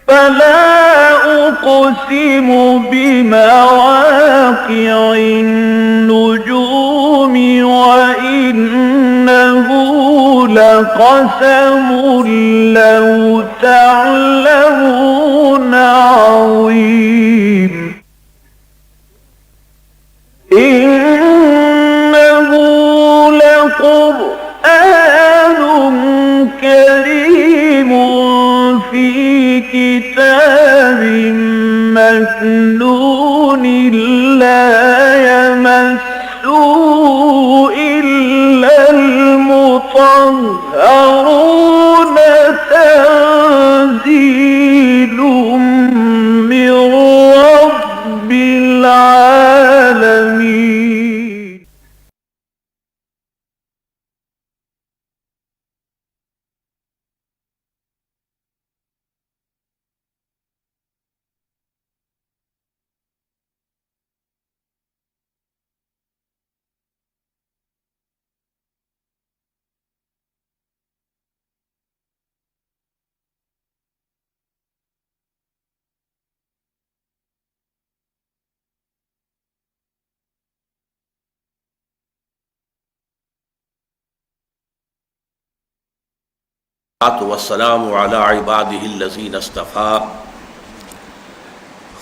فلا أقسم بمواقع النجوم وإنه لقسم لو تعلمون عظيم إنه لقرآن كريم في كتاب مكنون لا يمسه إلا المطهرون تنزيل من رب العالمين. والسلام على عباده الذين اصطفى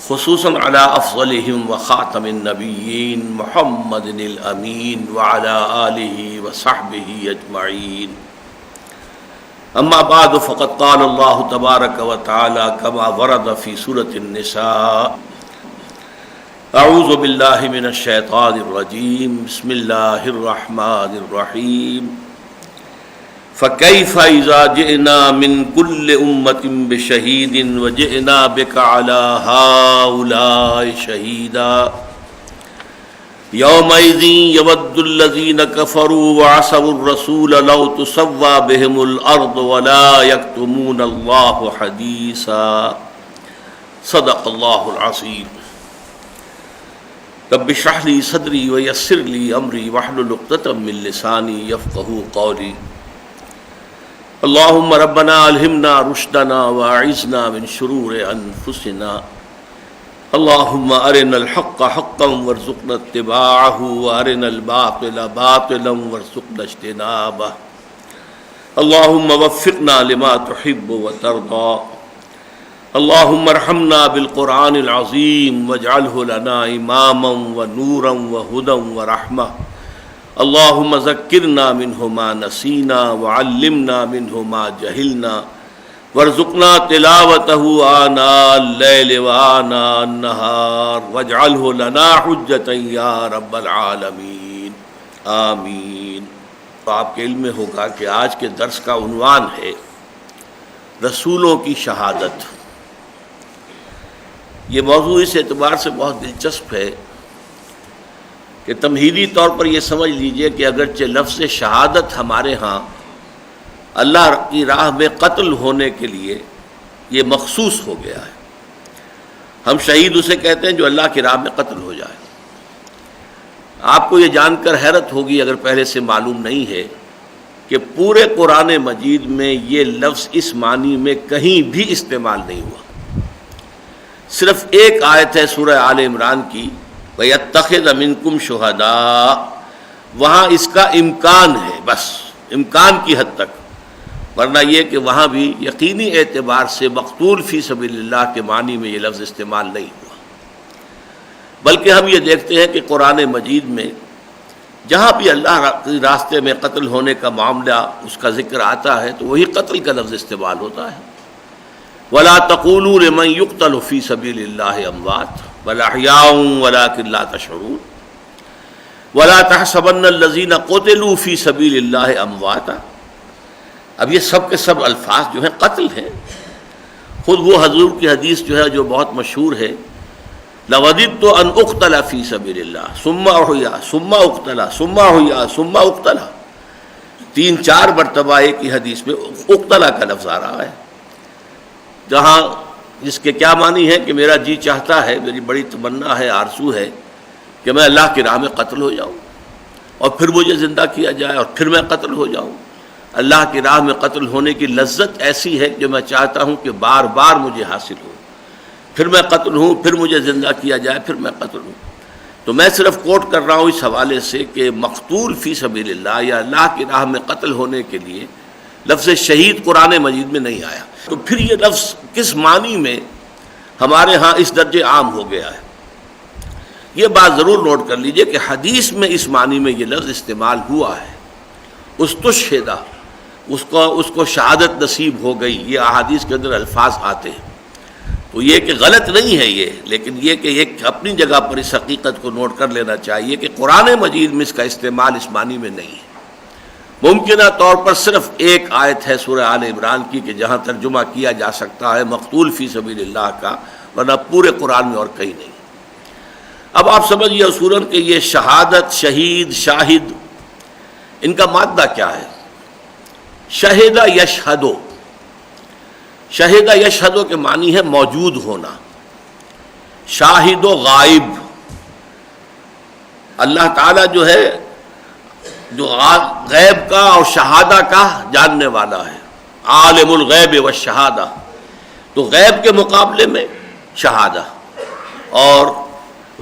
خصوصا على افضلهم وخاتم النبيين محمد الامين وعلى آله وصحبه اجمعين. اما بعد فقد قال الله تبارك وتعالى كما ورد في سورة النساء: اعوذ بالله من الشيطان الرجيم بسم الله الرحمن الرحيم. فَكَيْفَ إِذَا جِئْنَا مِنْ كُلِّ أُمَّةٍ بِشَهِيدٍ وَجِئْنَا بِكَ عَلَى هَؤُلَاءِ شَهِيدًا يَوْمَئِذٍ يَوَدُّ الَّذِينَ كَفَرُوا وَعَصَوُا الرَّسُولَ لَوْ تُسَوَّى بِهِمُ الْأَرْضُ وَلَا يَكْتُمُونَ اللَّهَ حَدِيثًا. صدق اللہ العظیم. رب اشرح لي صدری ويسر لي أمری واحلل عقدۃ من لسانی يفقهوا قولی. اللهم ربنا الہمنا رشدنا واعذنا من شرور انفسنا. اللهم ارنا الحق حقا وارزقنا اتباعه وارنا الباطل باطلا وارزقنا اجتنابه. اللهم وفقنا لما تحب وترضى. اللهم ارحمنا بالقرآن العظيم واجعله لنا اماما ونورا وهدى ورحمة. اللهم ذکرنا منہ ما نسینا وعلمنا منہ ما جہلنا وارزقنا تلاوته آناء اللیل وآناء النہار واجعلہ لنا حجتا یا رب العالمین آمین. تو آپ کے علم میں ہوگا کہ آج کے درس کا عنوان ہے رسولوں کی شہادت. یہ موضوع اس اعتبار سے بہت دلچسپ ہے کہ تمہیدی طور پر یہ سمجھ لیجئے کہ اگرچہ لفظ شہادت ہمارے ہاں اللہ کی راہ میں قتل ہونے کے لیے یہ مخصوص ہو گیا ہے. ہم شہید اسے کہتے ہیں جو اللہ کی راہ میں قتل ہو جائے. آپ کو یہ جان کر حیرت ہوگی اگر پہلے سے معلوم نہیں ہے کہ پورے قرآن مجید میں یہ لفظ اس معنی میں کہیں بھی استعمال نہیں ہوا. صرف ایک آیت ہے سورہ آل عمران کی وَيَتَّخِذَ مِنْكُمْ شُهَدَاءَ، وہاں اس کا امکان ہے، بس امکان کی حد تک، ورنہ یہ کہ وہاں بھی یقینی اعتبار سے مقتول فی سبیل اللہ کے معنی میں یہ لفظ استعمال نہیں ہوا. بلکہ ہم یہ دیکھتے ہیں کہ قرآن مجید میں جہاں بھی اللہ کے راستے میں قتل ہونے کا معاملہ اس کا ذکر آتا ہے تو وہی قتل کا لفظ استعمال ہوتا ہے. وَلَا تَقُولُوا لِمَنْ يُقْتَلُ فِي سَبِيلِ اللَّهِ أَمْوَاتٌ بل احیاء ولکن لا تشعرون ولا تحسبن الذین قتلوا فی سبیل اللہ امواتا. اب یہ سب کے سب الفاظ جو ہیں قتل ہیں. خود وہ حضور کی حدیث جو ہے جو بہت مشہور ہے لوددت ان اقتل فی سبیل اللہ ثم احیا ثم اقتل ثم احیا ثم اقتل. 3-4 مرتبہ ایک ہی حدیث میں اقتلا کا لفظ آ رہا ہے، جہاں جس کے کیا معنی ہے کہ میرا جی چاہتا ہے، میری بڑی تمنا ہے، آرزو ہے کہ میں اللہ کی راہ میں قتل ہو جاؤں اور پھر مجھے زندہ کیا جائے اور پھر میں قتل ہو جاؤں. اللہ کی راہ میں قتل ہونے کی لذت ایسی ہے جو میں چاہتا ہوں کہ بار بار مجھے حاصل ہو، پھر میں قتل ہوں، پھر مجھے زندہ کیا جائے، پھر میں قتل ہوں۔ تو میں صرف کوٹ کر رہا ہوں اس حوالے سے کہ مقتول فی سبیل اللہ یا اللہ کی راہ میں قتل ہونے کے لیے لفظ شہید قرآن مجید میں نہیں آیا۔ تو پھر یہ لفظ کس معنی میں ہمارے ہاں اس درجے عام ہو گیا ہے؟ یہ بات ضرور نوٹ کر لیجئے کہ حدیث میں اس معنی میں یہ لفظ استعمال ہوا ہے، استشہدہ، اس کو شہادت نصیب ہو گئی، یہ احادیث کے اندر الفاظ آتے ہیں۔ تو یہ کہ غلط نہیں ہے یہ، لیکن یہ کہ ایک اپنی جگہ پر اس حقیقت کو نوٹ کر لینا چاہیے کہ قرآن مجید میں اس کا استعمال اس معنی میں نہیں ہے۔ ممکنہ طور پر صرف ایک آیت ہے سورہ آل عمران کی کہ جہاں ترجمہ کیا جا سکتا ہے مقتول فی سبیل اللہ کا، ورنہ پورے قرآن میں اور کہیں نہیں۔ اب آپ سمجھیے اصولاً کہ یہ شہادت، شہید، شاہد، ان کا مادہ کیا ہے؟ شہدہ یشہدو، شہدہ یشہدو کے معنی ہے موجود ہونا، شاہد و غائب۔ اللہ تعالیٰ جو ہے جو غیب کا اور شہادہ کا جاننے والا ہے، عالم الغیب والشہادہ، تو غیب کے مقابلے میں شہادہ اور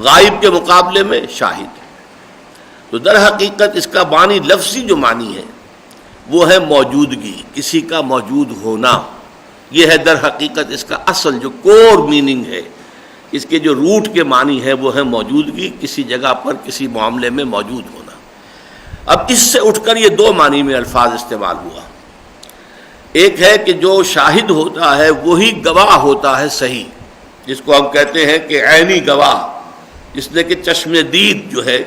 غائب کے مقابلے میں شاہد۔ تو در حقیقت اس کا معنی، لفظی جو معنی ہے وہ ہے موجودگی، کسی کا موجود ہونا۔ یہ ہے در حقیقت اس کا اصل جو کور میننگ ہے، اس کے جو روٹ کے معنی ہے وہ ہے موجودگی، کسی جگہ پر کسی معاملے میں موجود ہونا۔ اب اس سے اٹھ کر یہ دو معنی میں الفاظ استعمال ہوا۔ ایک ہے کہ جو شاہد ہوتا ہے وہی گواہ ہوتا ہے صحیح، جس کو ہم کہتے ہیں کہ عینی گواہ، جس نے کہ چشم دید جو ہے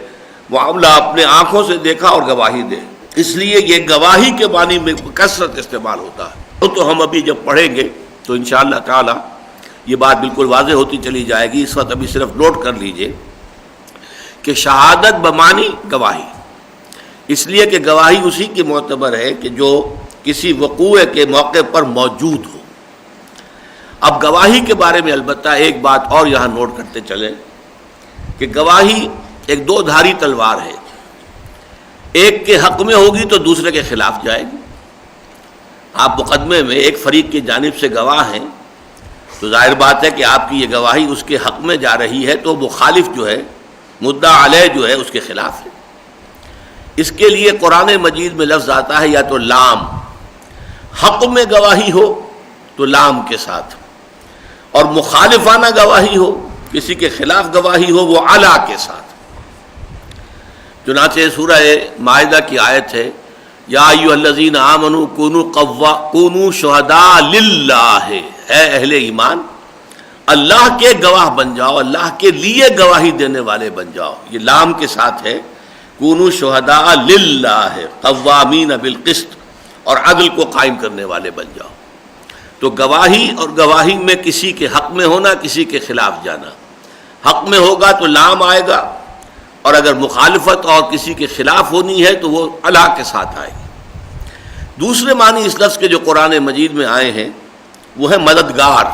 معاملہ اپنے آنکھوں سے دیکھا اور گواہی دے، اس لیے یہ گواہی کے معنی میں کثرت استعمال ہوتا ہے۔ تو ہم ابھی جب پڑھیں گے تو انشاءاللہ تعالی یہ بات بالکل واضح ہوتی چلی جائے گی۔ اس وقت ابھی صرف نوٹ کر لیجئے کہ شہادت بمعنی گواہی، اس لیے کہ گواہی اسی کی معتبر ہے کہ جو کسی وقوع کے موقع پر موجود ہو۔ اب گواہی کے بارے میں البتہ ایک بات اور یہاں نوٹ کرتے چلیں کہ گواہی ایک دو دھاری تلوار ہے، ایک کے حق میں ہوگی تو دوسرے کے خلاف جائے گی۔ آپ مقدمے میں ایک فریق کی جانب سے گواہ ہیں تو ظاہر بات ہے کہ آپ کی یہ گواہی اس کے حق میں جا رہی ہے، تو مخالف جو ہے، مدعا علیہ جو ہے، اس کے خلاف ہے۔ اس کے لیے قرآن مجید میں لفظ آتا ہے یا تو لام، حق میں گواہی ہو تو لام کے ساتھ، اور مخالفانہ گواہی ہو، کسی کے خلاف گواہی ہو، وہ علا کے ساتھ۔ چنانچہ سورہ مائدہ کی آیت ہے یا ایھا الذین آمنوا کونوا شہداء للہ، اے اہل ایمان اللہ کے گواہ بن جاؤ، اللہ کے لیے گواہی دینے والے بن جاؤ۔ یہ لام کے ساتھ ہے، کونوا شہداء للہ، قوامین بالقسط، اور عدل کو قائم کرنے والے بن جاؤ۔ تو گواہی اور گواہی میں کسی کے حق میں ہونا، کسی کے خلاف جانا۔ حق میں ہوگا تو لام آئے گا، اور اگر مخالفت اور کسی کے خلاف ہونی ہے تو وہ اللہ کے ساتھ آئے گی۔ دوسرے معنی اس لفظ کے جو قرآن مجید میں آئے ہیں وہ ہے مددگار۔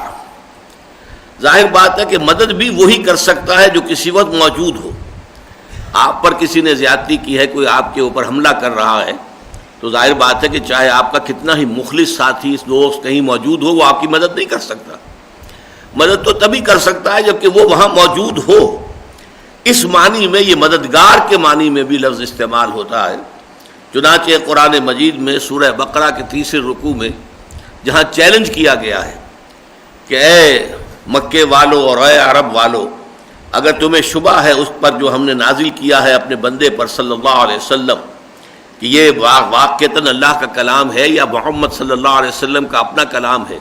ظاہر بات ہے کہ مدد بھی وہی کر سکتا ہے جو کسی وقت موجود ہو۔ آپ پر کسی نے زیادتی کی ہے، کوئی آپ کے اوپر حملہ کر رہا ہے، تو ظاہر بات ہے کہ چاہے آپ کا کتنا ہی مخلص ساتھی، دوست کہیں موجود ہو، وہ آپ کی مدد نہیں کر سکتا۔ مدد تو تبھی کر سکتا ہے جبکہ وہ وہاں موجود ہو۔ اس معنی میں یہ مددگار کے معنی میں بھی لفظ استعمال ہوتا ہے۔ چنانچہ قرآن مجید میں سورہ بقرہ کے تیسرے رکوع میں جہاں چیلنج کیا گیا ہے کہ اے مکے والو اور اے عرب والو، اگر تمہیں شبہ ہے اس پر جو ہم نے نازل کیا ہے اپنے بندے پر صلی اللہ علیہ وسلم کہ یہ واقعتاً اللہ کا کلام ہے یا محمد صلی اللہ علیہ وسلم کا اپنا کلام ہے،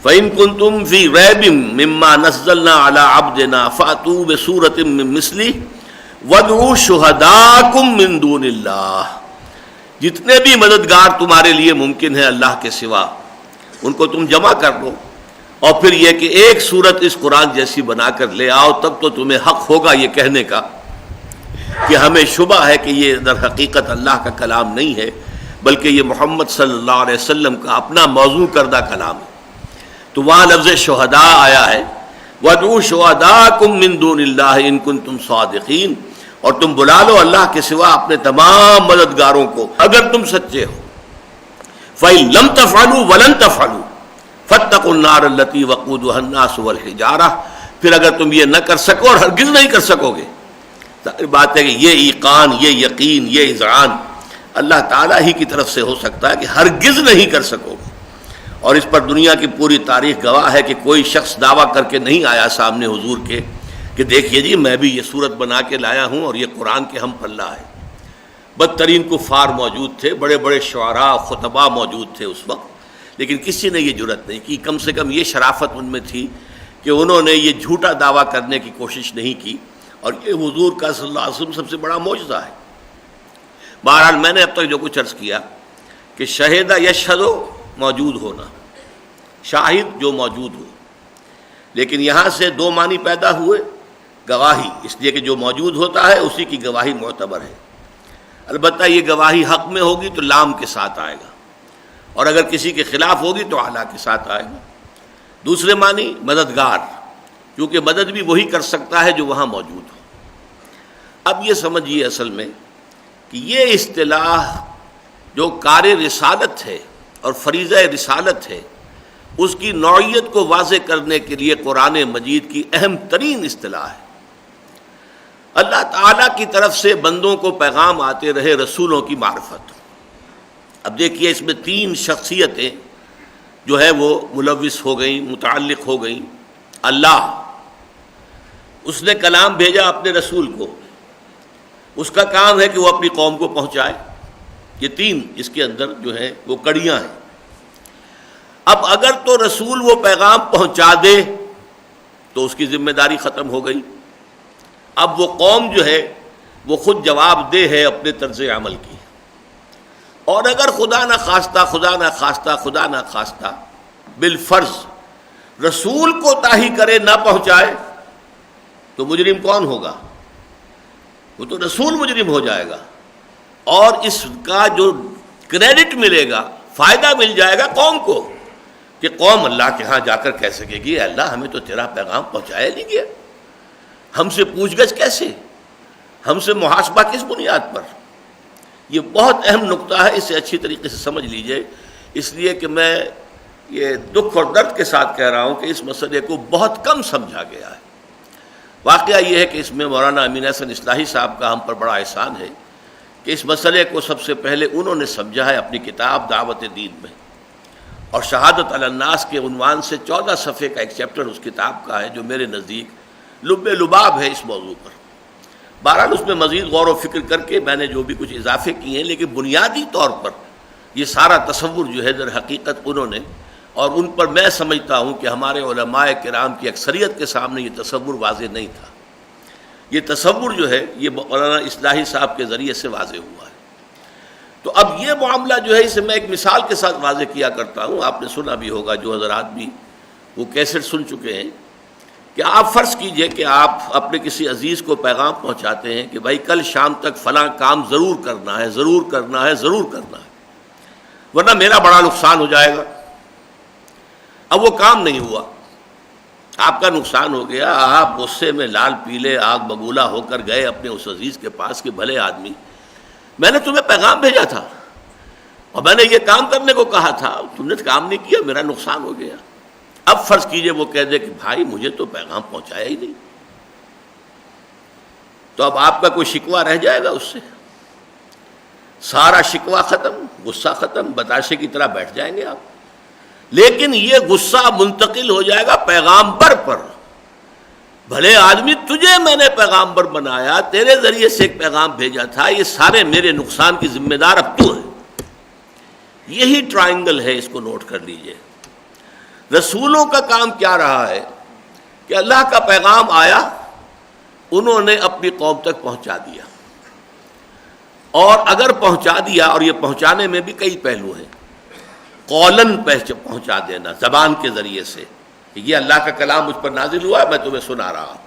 فَإِن كُنتُمْ فِي رَيْبٍ مِّمَّا نَزَّلْنَا عَلَىٰ عَبْدِنَا فَأْتُوا بِسُورَةٍ مِّن مِّثْلِهِ وَادْعُوا شُهَدَاءَكُم مِّن دُونِ اللَّهِ، جتنے بھی مددگار تمہارے لیے ممکن ہے اللہ کے سوا ان کو تم جمع کر لو، اور پھر یہ کہ ایک صورت اس قرآن جیسی بنا کر لے آؤ، تب تو تمہیں حق ہوگا یہ کہنے کا کہ ہمیں شبہ ہے کہ یہ در حقیقت اللہ کا کلام نہیں ہے بلکہ یہ محمد صلی اللہ علیہ وسلم کا اپنا موضوع کردہ کلام ہے۔ تو وہاں لفظ شہداء آیا ہے، وَادْعُوا شُهَدَاءَكُم مِّن دُونِ اللَّهِ إِن كُنتُمْ صَادِقِينَ، اور تم بلا لو اللہ کے سوا اپنے تمام مددگاروں کو اگر تم سچے ہو۔ فَإِن لَمْ تَفْعَلُوا وَلَن تَفْعَلُوا فَاتَّقُوا النَّارَ الَّتِي وَقُودُهَا النَّاسُ وَالْحِجَارَةُ، پھر اگر تم یہ نہ کر سکو اور ہرگز نہیں کر سکو گے، بات ہے کہ یہ ایقان، یہ یقین، یہ اذعان اللہ تعالیٰ ہی کی طرف سے ہو سکتا ہے کہ ہرگز نہیں کر سکو گے. اور اس پر دنیا کی پوری تاریخ گواہ ہے کہ کوئی شخص دعویٰ کر کے نہیں آیا سامنے حضور کے کہ دیکھیے جی میں بھی یہ صورت بنا کے لایا ہوں اور یہ قرآن کے ہم پلہ ہے. بدترین کفار موجود تھے، بڑے بڑے شعراء خطباء موجود تھے اس وقت، لیکن کسی نے یہ جرأت نہیں کی. کم سے کم یہ شرافت ان میں تھی کہ انہوں نے یہ جھوٹا دعویٰ کرنے کی کوشش نہیں کی. اور یہ حضور کا صلی اللہ علیہ وسلم سب سے بڑا معجزہ ہے. بہرحال میں نے اب تک جو کچھ عرض کیا کہ شہیدہ یشہدو موجود ہونا، شاہد جو موجود ہو، لیکن یہاں سے دو معنی پیدا ہوئے. گواہی، اس لیے کہ جو موجود ہوتا ہے اسی کی گواہی معتبر ہے. البتہ یہ گواہی حق میں ہوگی تو لام کے ساتھ آئے گا، اور اگر کسی کے خلاف ہوگی تو اعلیٰ کے ساتھ آئے گا. دوسرے معنی مددگار، کیونکہ مدد بھی وہی کر سکتا ہے جو وہاں موجود ہو. اب یہ سمجھیے اصل میں کہ یہ اصطلاح جو کار رسالت ہے اور فریضہ رسالت ہے، اس کی نوعیت کو واضح کرنے کے لیے قرآن مجید کی اہم ترین اصطلاح ہے. اللہ تعالیٰ کی طرف سے بندوں کو پیغام آتے رہے رسولوں کی معرفت. اب دیکھیے اس میں تین شخصیتیں جو ہے وہ ملوث ہو گئیں، متعلق ہو گئیں. اللہ، اس نے کلام بھیجا اپنے رسول کو، اس کا کام ہے کہ وہ اپنی قوم کو پہنچائے. یہ تین اس کے اندر جو ہیں وہ کڑیاں ہیں. اب اگر تو رسول وہ پیغام پہنچا دے تو اس کی ذمہ داری ختم ہو گئی. اب وہ قوم جو ہے وہ خود جواب دہ ہے اپنے طرز عمل کی. اور اگر خدا نہ خواستہ بالفرض رسول کو تاہی کرے نہ پہنچائے تو مجرم کون ہوگا؟ وہ تو رسول مجرم ہو جائے گا، اور اس کا جو کریڈٹ ملے گا، فائدہ مل جائے گا قوم کو، کہ قوم اللہ کے ہاں جا کر کہہ سکے گی اللہ ہمیں تو تیرا پیغام پہنچایا نہیں گیا، ہم سے پوچھ گچھ کیسے، ہم سے محاسبہ کس بنیاد پر. یہ بہت اہم نقطہ ہے، اسے اچھی طریقے سے سمجھ لیجئے. اس لیے کہ میں یہ دکھ اور درد کے ساتھ کہہ رہا ہوں کہ اس مسئلے کو بہت کم سمجھا گیا ہے. واقعہ یہ ہے کہ اس میں مولانا امین احسن اصلاحی صاحب کا ہم پر بڑا احسان ہے کہ اس مسئلے کو سب سے پہلے انہوں نے سمجھا ہے اپنی کتاب دعوت دین میں، اور شہادت علی الناس کے عنوان سے 14 صفحے کا ایک چیپٹر اس کتاب کا ہے جو میرے نزدیک لب لباب ہے اس موضوع پر. بہرحال اس میں مزید غور و فکر کر کے میں نے جو بھی کچھ اضافے کیے ہیں، لیکن بنیادی طور پر یہ سارا تصور جو ہے در حقیقت انہوں نے، اور ان پر میں سمجھتا ہوں کہ ہمارے علماء کرام کی اکثریت کے سامنے یہ تصور واضح نہیں تھا. یہ تصور جو ہے یہ مولانا اصلاحی صاحب کے ذریعے سے واضح ہوا ہے. تو اب یہ معاملہ جو ہے اسے میں ایک مثال کے ساتھ واضح کیا کرتا ہوں. آپ نے سنا بھی ہوگا، جو حضرات بھی وہ کیسٹ سن چکے ہیں، کہ آپ فرض کیجئے کہ آپ اپنے کسی عزیز کو پیغام پہنچاتے ہیں کہ بھائی کل شام تک فلاں کام ضرور کرنا ہے، ضرور کرنا ہے، ضرور کرنا ہے، ورنہ میرا بڑا نقصان ہو جائے گا. اب وہ کام نہیں ہوا، آپ کا نقصان ہو گیا. آپ غصے میں لال پیلے آگ بگولا ہو کر گئے اپنے اس عزیز کے پاس کہ بھلے آدمی، میں نے تمہیں پیغام بھیجا تھا اور میں نے یہ کام کرنے کو کہا تھا، تم نے کام نہیں کیا، میرا نقصان ہو گیا. اب فرض کیجئے وہ کہہ دے کہ بھائی مجھے تو پیغام پہنچایا ہی نہیں، تو اب آپ کا کوئی شکوہ رہ جائے گا اس سے؟ سارا شکوہ ختم، غصہ ختم، بتاشے کی طرح بیٹھ جائیں گے آپ. لیکن یہ غصہ منتقل ہو جائے گا پیغامبر پر. بھلے آدمی تجھے میں نے پیغامبر بنایا، تیرے ذریعے سے ایک پیغام بھیجا تھا، یہ سارے میرے نقصان کی ذمہ دار اب تو ہے. یہی ٹرائنگل ہے، اس کو نوٹ کر لیجئے. رسولوں کا کام کیا رہا ہے کہ اللہ کا پیغام آیا، انہوں نے اپنی قوم تک پہنچا دیا. اور اگر پہنچا دیا، اور یہ پہنچانے میں بھی کئی پہلو ہیں، قولاً پہنچا دینا زبان کے ذریعے سے کہ یہ اللہ کا کلام مجھ پر نازل ہوا ہے، میں تمہیں سنا رہا ہوں،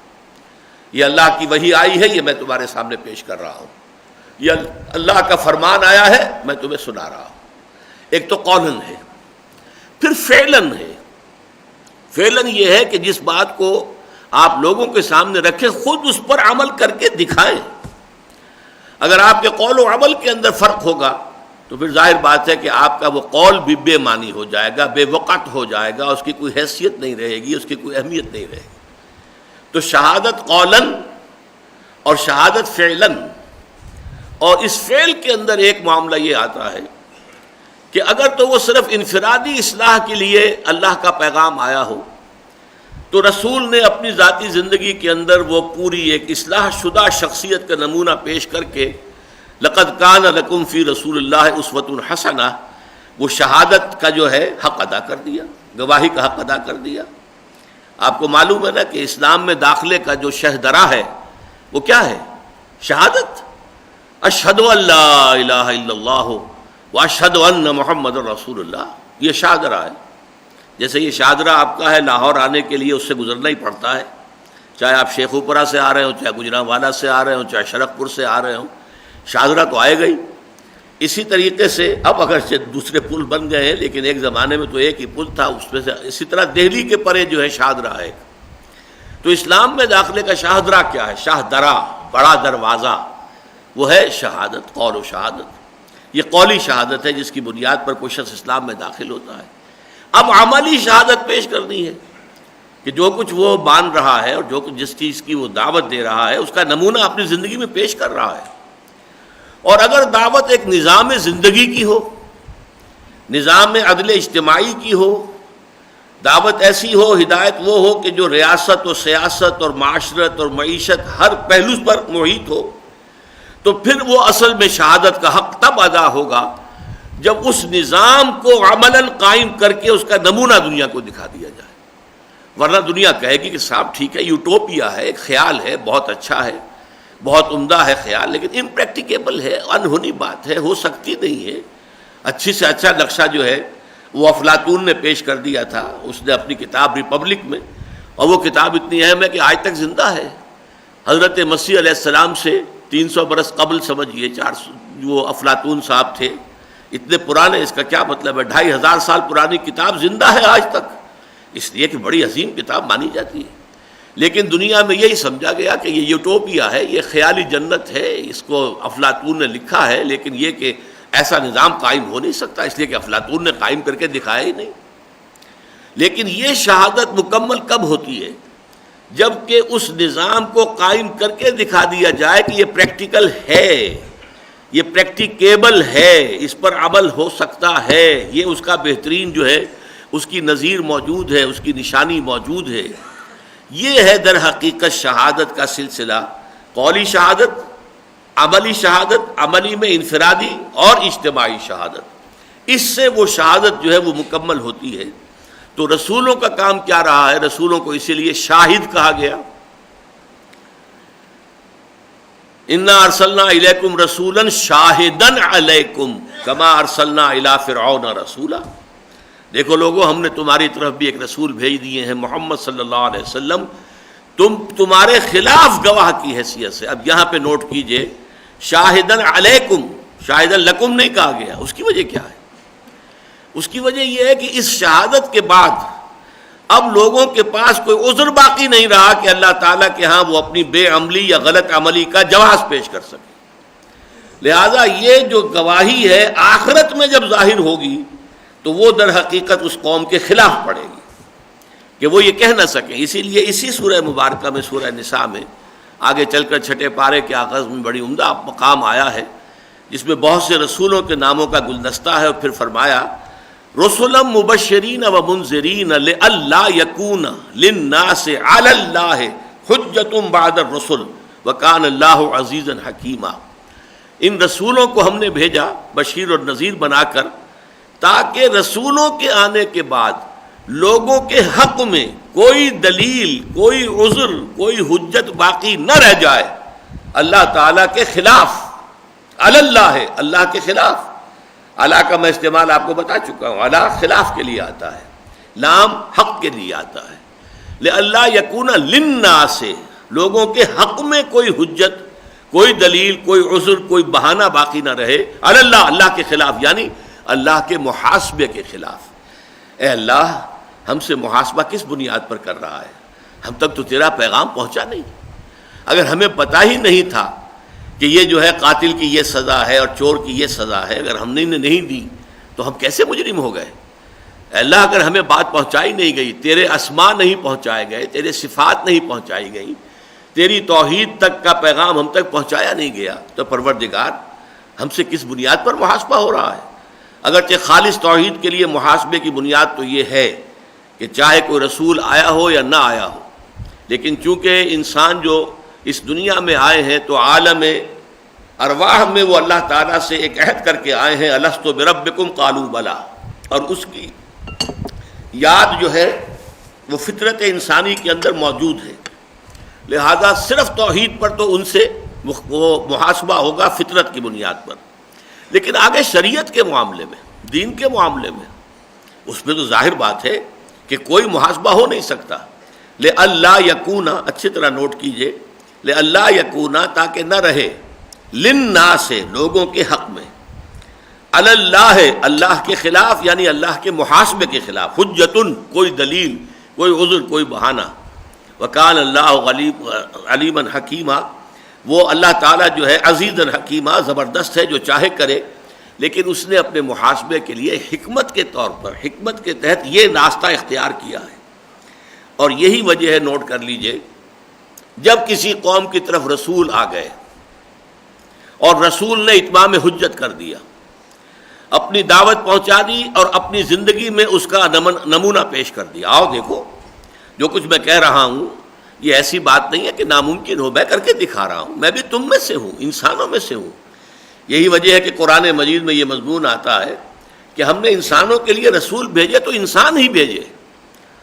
یہ اللہ کی وحی آئی ہے، یہ میں تمہارے سامنے پیش کر رہا ہوں، یہ اللہ کا فرمان آیا ہے، میں تمہیں سنا رہا ہوں. ایک تو قولاً ہے. پھر فعلاً ہے. فعلاً یہ ہے کہ جس بات کو آپ لوگوں کے سامنے رکھیں خود اس پر عمل کر کے دکھائیں. اگر آپ کے قول و عمل کے اندر فرق ہوگا تو پھر ظاہر بات ہے کہ آپ کا وہ قول بھی بے معنی ہو جائے گا، بے وقت ہو جائے گا، اس کی کوئی حیثیت نہیں رہے گی، اس کی کوئی اہمیت نہیں رہے گی۔ تو شہادت قولاً اور شہادت فعلاً، اور اس فعل کے اندر ایک معاملہ یہ آتا ہے کہ اگر تو وہ صرف انفرادی اصلاح کے لیے اللہ کا پیغام آیا ہو تو رسول نے اپنی ذاتی زندگی کے اندر وہ پوری ایک اصلاح شدہ شخصیت کا نمونہ پیش کر کے لقد کان لکم فی رسول اللہ اسوۃ حسنہ، وہ شہادت کا جو ہے حق ادا کر دیا، گواہی کا حق ادا کر دیا۔ آپ کو معلوم ہے نا کہ اسلام میں داخلے کا جو شہدرا ہے وہ کیا ہے؟ شہادت، اشہد ان لا الہ الا اللہ واشہد ان محمد رسول اللہ، یہ شہدرا ہے۔ جیسے یہ شہدرا آپ کا ہے، لاہور آنے کے لیے اس سے گزرنا ہی پڑتا ہے، چاہے آپ شیخوپورہ سے آ رہے ہوں، چاہے گجرانوالہ سے آ رہے ہوں، چاہے شرق پور سے آ رہے ہوں، شہدرا تو آئے گئی۔ اسی طریقے سے اب اگرچہ دوسرے پل بن گئے ہیں لیکن ایک زمانے میں تو ایک ہی پل تھا، اس میں سے اسی طرح دہلی کے پرے جو ہے شہدرا ہے۔ تو اسلام میں داخلے کا شہدرا کیا ہے؟ شہدرا، بڑا دروازہ، وہ ہے شہادت، قول و شہادت۔ یہ قولی شہادت ہے جس کی بنیاد پر کوئی شخص اسلام میں داخل ہوتا ہے۔ اب عملی شہادت پیش کرنی ہے کہ جو کچھ وہ مان رہا ہے اور جو کچھ جس چیز کی وہ دعوت دے رہا ہے اس کا نمونہ اپنی زندگی میں پیش کر رہا ہے۔ اور اگر دعوت ایک نظام زندگی کی ہو، نظام عدل اجتماعی کی ہو، دعوت ایسی ہو، ہدایت وہ ہو کہ جو ریاست و سیاست اور معاشرت اور معیشت ہر پہلو پر محیط ہو، تو پھر وہ اصل میں شہادت کا حق تب ادا ہوگا جب اس نظام کو عملاً قائم کر کے اس کا نمونہ دنیا کو دکھا دیا جائے۔ ورنہ دنیا کہے گی کہ صاحب ٹھیک ہے، یوٹوپیا ہے، ایک خیال ہے، بہت اچھا ہے، بہت عمدہ ہے خیال، لیکن امپریکٹیکیبل ہے، انہونی بات ہے، ہو سکتی نہیں ہے۔ اچھی سے اچھا نقشہ جو ہے وہ افلاطون نے پیش کر دیا تھا، اس نے اپنی کتاب ریپبلک میں، اور وہ کتاب اتنی اہم ہے کہ آج تک زندہ ہے۔ حضرت مسیح علیہ السلام سے 300 برس قبل سمجھیے، 400 جو افلاطون صاحب تھے، اتنے پرانے، اس کا کیا مطلب ہے 2500 سال پرانی کتاب زندہ ہے آج تک، اس لیے کہ بڑی عظیم کتاب مانی جاتی ہے۔ لیکن دنیا میں یہی سمجھا گیا کہ یہ یوٹوپیا ہے، یہ خیالی جنت ہے، اس کو افلاطون نے لکھا ہے، لیکن یہ کہ ایسا نظام قائم ہو نہیں سکتا، اس لیے کہ افلاطون نے قائم کر کے دکھایا ہی نہیں۔ لیکن یہ شہادت مکمل کب ہوتی ہے؟ جب کہ اس نظام کو قائم کر کے دکھا دیا جائے کہ یہ پریکٹیکل ہے، یہ پریکٹیکیبل ہے، اس پر عمل ہو سکتا ہے، یہ اس کا بہترین جو ہے اس کی نظیر موجود ہے، اس کی نشانی موجود ہے۔ یہ ہے در حقیقت شہادت کا سلسلہ، قولی شہادت، عملی شہادت، عملی میں انفرادی اور اجتماعی شہادت۔ اس سے وہ شہادت جو ہے وہ مکمل ہوتی ہے۔ تو رسولوں کا کام کیا رہا ہے؟ رسولوں کو اسی لیے شاہد کہا گیا۔ انا ارسلنا الیکم رسولا شاہدا علیکم کما ارسلنا الی فرعون رسولا۔ دیکھو لوگو، ہم نے تمہاری طرف بھی ایک رسول بھیج دیے ہیں، محمد صلی اللہ علیہ وسلم، تمہارے خلاف گواہ کی حیثیت سے۔ اب یہاں پہ نوٹ کیجئے، شاہدن علیکم، شاہدن لکم نہیں کہا گیا۔ اس کی وجہ کیا ہے؟ اس کی وجہ یہ ہے کہ اس شہادت کے بعد اب لوگوں کے پاس کوئی عذر باقی نہیں رہا کہ اللہ تعالیٰ کے ہاں وہ اپنی بے عملی یا غلط عملی کا جواز پیش کر سکے۔ لہذا یہ جو گواہی ہے آخرت میں جب ظاہر ہوگی تو وہ در حقیقت اس قوم کے خلاف پڑے گی کہ وہ یہ کہہ نہ سکیں۔ اسی لیے اسی سورہ مبارکہ میں، سورہ نساء میں آگے چل کر چھٹے پارے کے آغاز میں بڑی عمدہ مقام آیا ہے جس میں بہت سے رسولوں کے ناموں کا گلدستہ ہے، اور پھر فرمایا رسلا مبشرین و منذرین لئلا یکون للناس علی اللہ حجۃ بعد الرسل وکان اللہ عزیزا حکیما۔ ان رسولوں کو ہم نے بھیجا بشیر اور نذیر بنا کر تاکہ رسولوں کے آنے کے بعد لوگوں کے حق میں کوئی دلیل، کوئی عذر، کوئی حجت باقی نہ رہ جائے اللہ تعالیٰ کے خلاف۔ علی اللہ ہے، اللہ کے خلاف۔ اللہ کا میں استعمال آپ کو بتا چکا ہوں، اللہ خلاف کے لیے آتا ہے، لام حق کے لیے آتا ہے۔ لئلا یکون للناس، لوگوں کے حق میں کوئی حجت، کوئی دلیل، کوئی عذر، کوئی بہانہ باقی نہ رہے علی اللہ، اللہ کے خلاف، یعنی اللہ کے محاسبے کے خلاف۔ اے اللہ، ہم سے محاسبہ کس بنیاد پر کر رہا ہے؟ ہم تک تو تیرا پیغام پہنچا نہیں۔ اگر ہمیں پتہ ہی نہیں تھا کہ یہ جو ہے قاتل کی یہ سزا ہے اور چور کی یہ سزا ہے، اگر ہم نے نہیں دی تو ہم کیسے مجرم ہو گئے؟ اللہ اگر ہمیں بات پہنچائی نہیں گئی، تیرے اسماء نہیں پہنچائے گئے، تیرے صفات نہیں پہنچائی گئی، تیری توحید تک کا پیغام ہم تک پہنچایا نہیں گیا، تو پروردگار ہم سے کس بنیاد پر محاسبہ ہو رہا ہے؟ اگرچہ خالص توحید کے لیے محاسبے کی بنیاد تو یہ ہے کہ چاہے کوئی رسول آیا ہو یا نہ آیا ہو، لیکن چونکہ انسان جو اس دنیا میں آئے ہیں تو عالم ارواح میں وہ اللہ تعالیٰ سے ایک عہد کر کے آئے ہیں، الست بربکم قالوا بلا، اور اس کی یاد جو ہے وہ فطرت انسانی کے اندر موجود ہے، لہذا صرف توحید پر تو ان سے وہ محاسبہ ہوگا فطرت کی بنیاد پر، لیکن آگے شریعت کے معاملے میں، دین کے معاملے میں، اس میں تو ظاہر بات ہے کہ کوئی محاسبہ ہو نہیں سکتا۔ لئلا یکون، اچھی طرح نوٹ کیجئے، لئلا یکون، تاکہ نہ رہے، للناس، لوگوں کے حق میں، علی اللہ، اللہ کے خلاف یعنی اللہ کے محاسبے کے خلاف، حجتن، کوئی دلیل، کوئی عذر، کوئی بہانہ۔ وکان اللہ علیما حکیما، وہ اللہ تعالیٰ جو ہے عزیز حکیمہ، زبردست ہے، جو چاہے کرے، لیکن اس نے اپنے محاسبے کے لیے حکمت کے طور پر، حکمت کے تحت یہ راستہ اختیار کیا ہے۔ اور یہی وجہ ہے، نوٹ کر لیجئے، جب کسی قوم کی طرف رسول آ گئے اور رسول نے اتمام حجت کر دیا، اپنی دعوت پہنچا دی اور اپنی زندگی میں اس کا نمونہ پیش کر دیا، آؤ دیکھو جو کچھ میں کہہ رہا ہوں یہ ایسی بات نہیں ہے کہ ناممکن ہو، میں کر کے دکھا رہا ہوں، میں بھی تم میں سے ہوں، انسانوں میں سے ہوں۔ یہی وجہ ہے کہ قرآن مجید میں یہ مضمون آتا ہے کہ ہم نے انسانوں کے لیے رسول بھیجے تو انسان ہی بھیجے،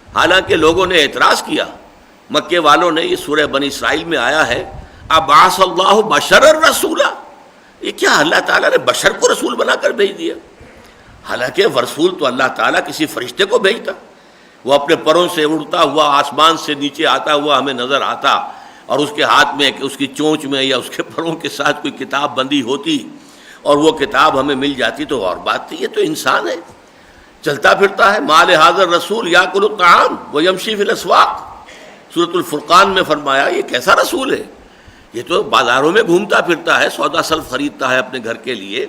حالانکہ لوگوں نے اعتراض کیا، مکے والوں نے، یہ سورہ بنی اسرائیل میں آیا ہے، ابعث اللہ بشرا رسولا، یہ کیا اللہ تعالیٰ نے بشر کو رسول بنا کر بھیج دیا؟ حالانکہ رسول تو اللہ تعالیٰ کسی فرشتے کو بھیجتا، وہ اپنے پروں سے اڑتا ہوا آسمان سے نیچے آتا ہوا ہمیں نظر آتا، اور اس کے ہاتھ میں، اس کی چونچ میں یا اس کے پروں کے ساتھ کوئی کتاب بندی ہوتی اور وہ کتاب ہمیں مل جاتی تو اور بات تھی، یہ تو انسان ہے، چلتا پھرتا ہے۔ مال حاضر رسول یاکل الطعام ویمشی فی الاسواق، سورۃ الفرقان میں فرمایا یہ کیسا رسول ہے، یہ تو بازاروں میں گھومتا پھرتا ہے، سودا سلف خریدتا ہے اپنے گھر کے لیے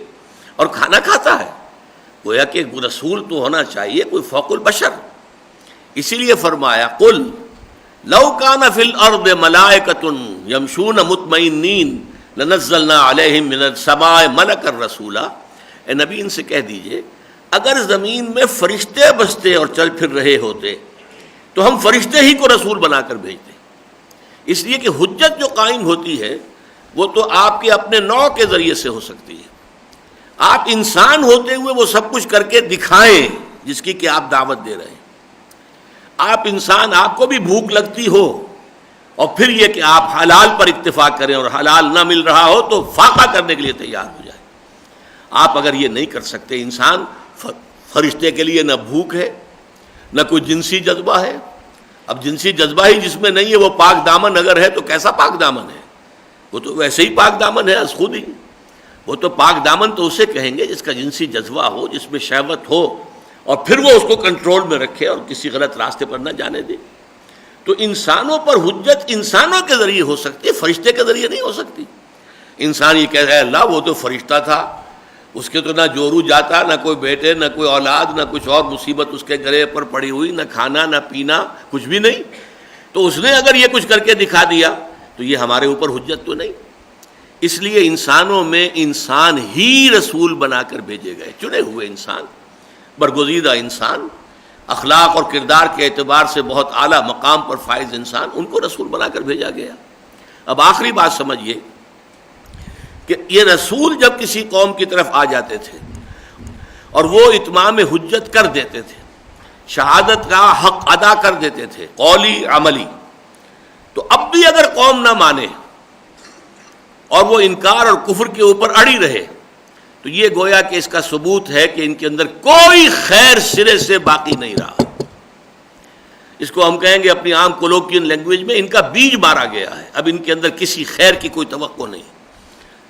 اور کھانا کھاتا ہے۔ گویا کہ رسول تو ہونا چاہیے کوئی فوق البشر، اسی لیے فرمایا قل لو کان فی الارض ملائکۃ یمشون مطمئنین لنزلنا علیہم من السماء ملکا رسولا، اے نبی ان سے کہہ دیجئے اگر زمین میں فرشتے بستے اور چل پھر رہے ہوتے تو ہم فرشتے ہی کو رسول بنا کر بھیجتے، اس لیے کہ حجت جو قائم ہوتی ہے وہ تو آپ کے اپنے نوع کے ذریعے سے ہو سکتی ہے، آپ انسان ہوتے ہوئے وہ سب کچھ کر کے دکھائیں جس کی کہ آپ دعوت دے رہے ہیں، آپ انسان، آپ کو بھی بھوک لگتی ہو اور پھر یہ کہ آپ حلال پر اکتفا کریں اور حلال نہ مل رہا ہو تو فاقہ کرنے کے لیے تیار ہو جائیں، آپ اگر یہ نہیں کر سکتے، انسان فرشتے کے لیے نہ بھوک ہے نہ کوئی جنسی جذبہ ہے، اب جنسی جذبہ ہی جس میں نہیں ہے وہ پاک دامن اگر ہے تو کیسا پاک دامن ہے، وہ تو ویسے ہی پاک دامن ہے از خود ہی، وہ تو پاک دامن تو اسے کہیں گے جس کا جنسی جذبہ ہو، جس میں شہوت ہو اور پھر وہ اس کو کنٹرول میں رکھے اور کسی غلط راستے پر نہ جانے دے۔ تو انسانوں پر حجت انسانوں کے ذریعے ہو سکتی ہے، فرشتے کے ذریعے نہیں ہو سکتی۔ انسان یہ کہہ رہا ہے اللہ وہ تو فرشتہ تھا، اس کے تو نہ جورو جاتا، نہ کوئی بیٹے، نہ کوئی اولاد، نہ کچھ اور مصیبت اس کے گلے پر پڑی ہوئی، نہ کھانا نہ پینا، کچھ بھی نہیں، تو اس نے اگر یہ کچھ کر کے دکھا دیا تو یہ ہمارے اوپر حجت تو نہیں۔ اس لیے انسانوں میں انسان ہی رسول بنا کر بھیجے گئے، چنے ہوئے انسان، برگزیدہ انسان، اخلاق اور کردار کے اعتبار سے بہت اعلیٰ مقام پر فائز انسان، ان کو رسول بنا کر بھیجا گیا۔ اب آخری بات سمجھیے کہ یہ رسول جب کسی قوم کی طرف آ جاتے تھے اور وہ اتمام حجت کر دیتے تھے، شہادت کا حق ادا کر دیتے تھے، قولی عملی، تو اب بھی اگر قوم نہ مانے اور وہ انکار اور کفر کے اوپر اڑی رہے تو یہ گویا کہ اس کا ثبوت ہے کہ ان کے اندر کوئی خیر سرے سے باقی نہیں رہا۔ اس کو ہم کہیں گے اپنی عام کولوکین لینگویج میں، ان کا بیج مارا گیا ہے، اب ان کے اندر کسی خیر کی کوئی توقع نہیں،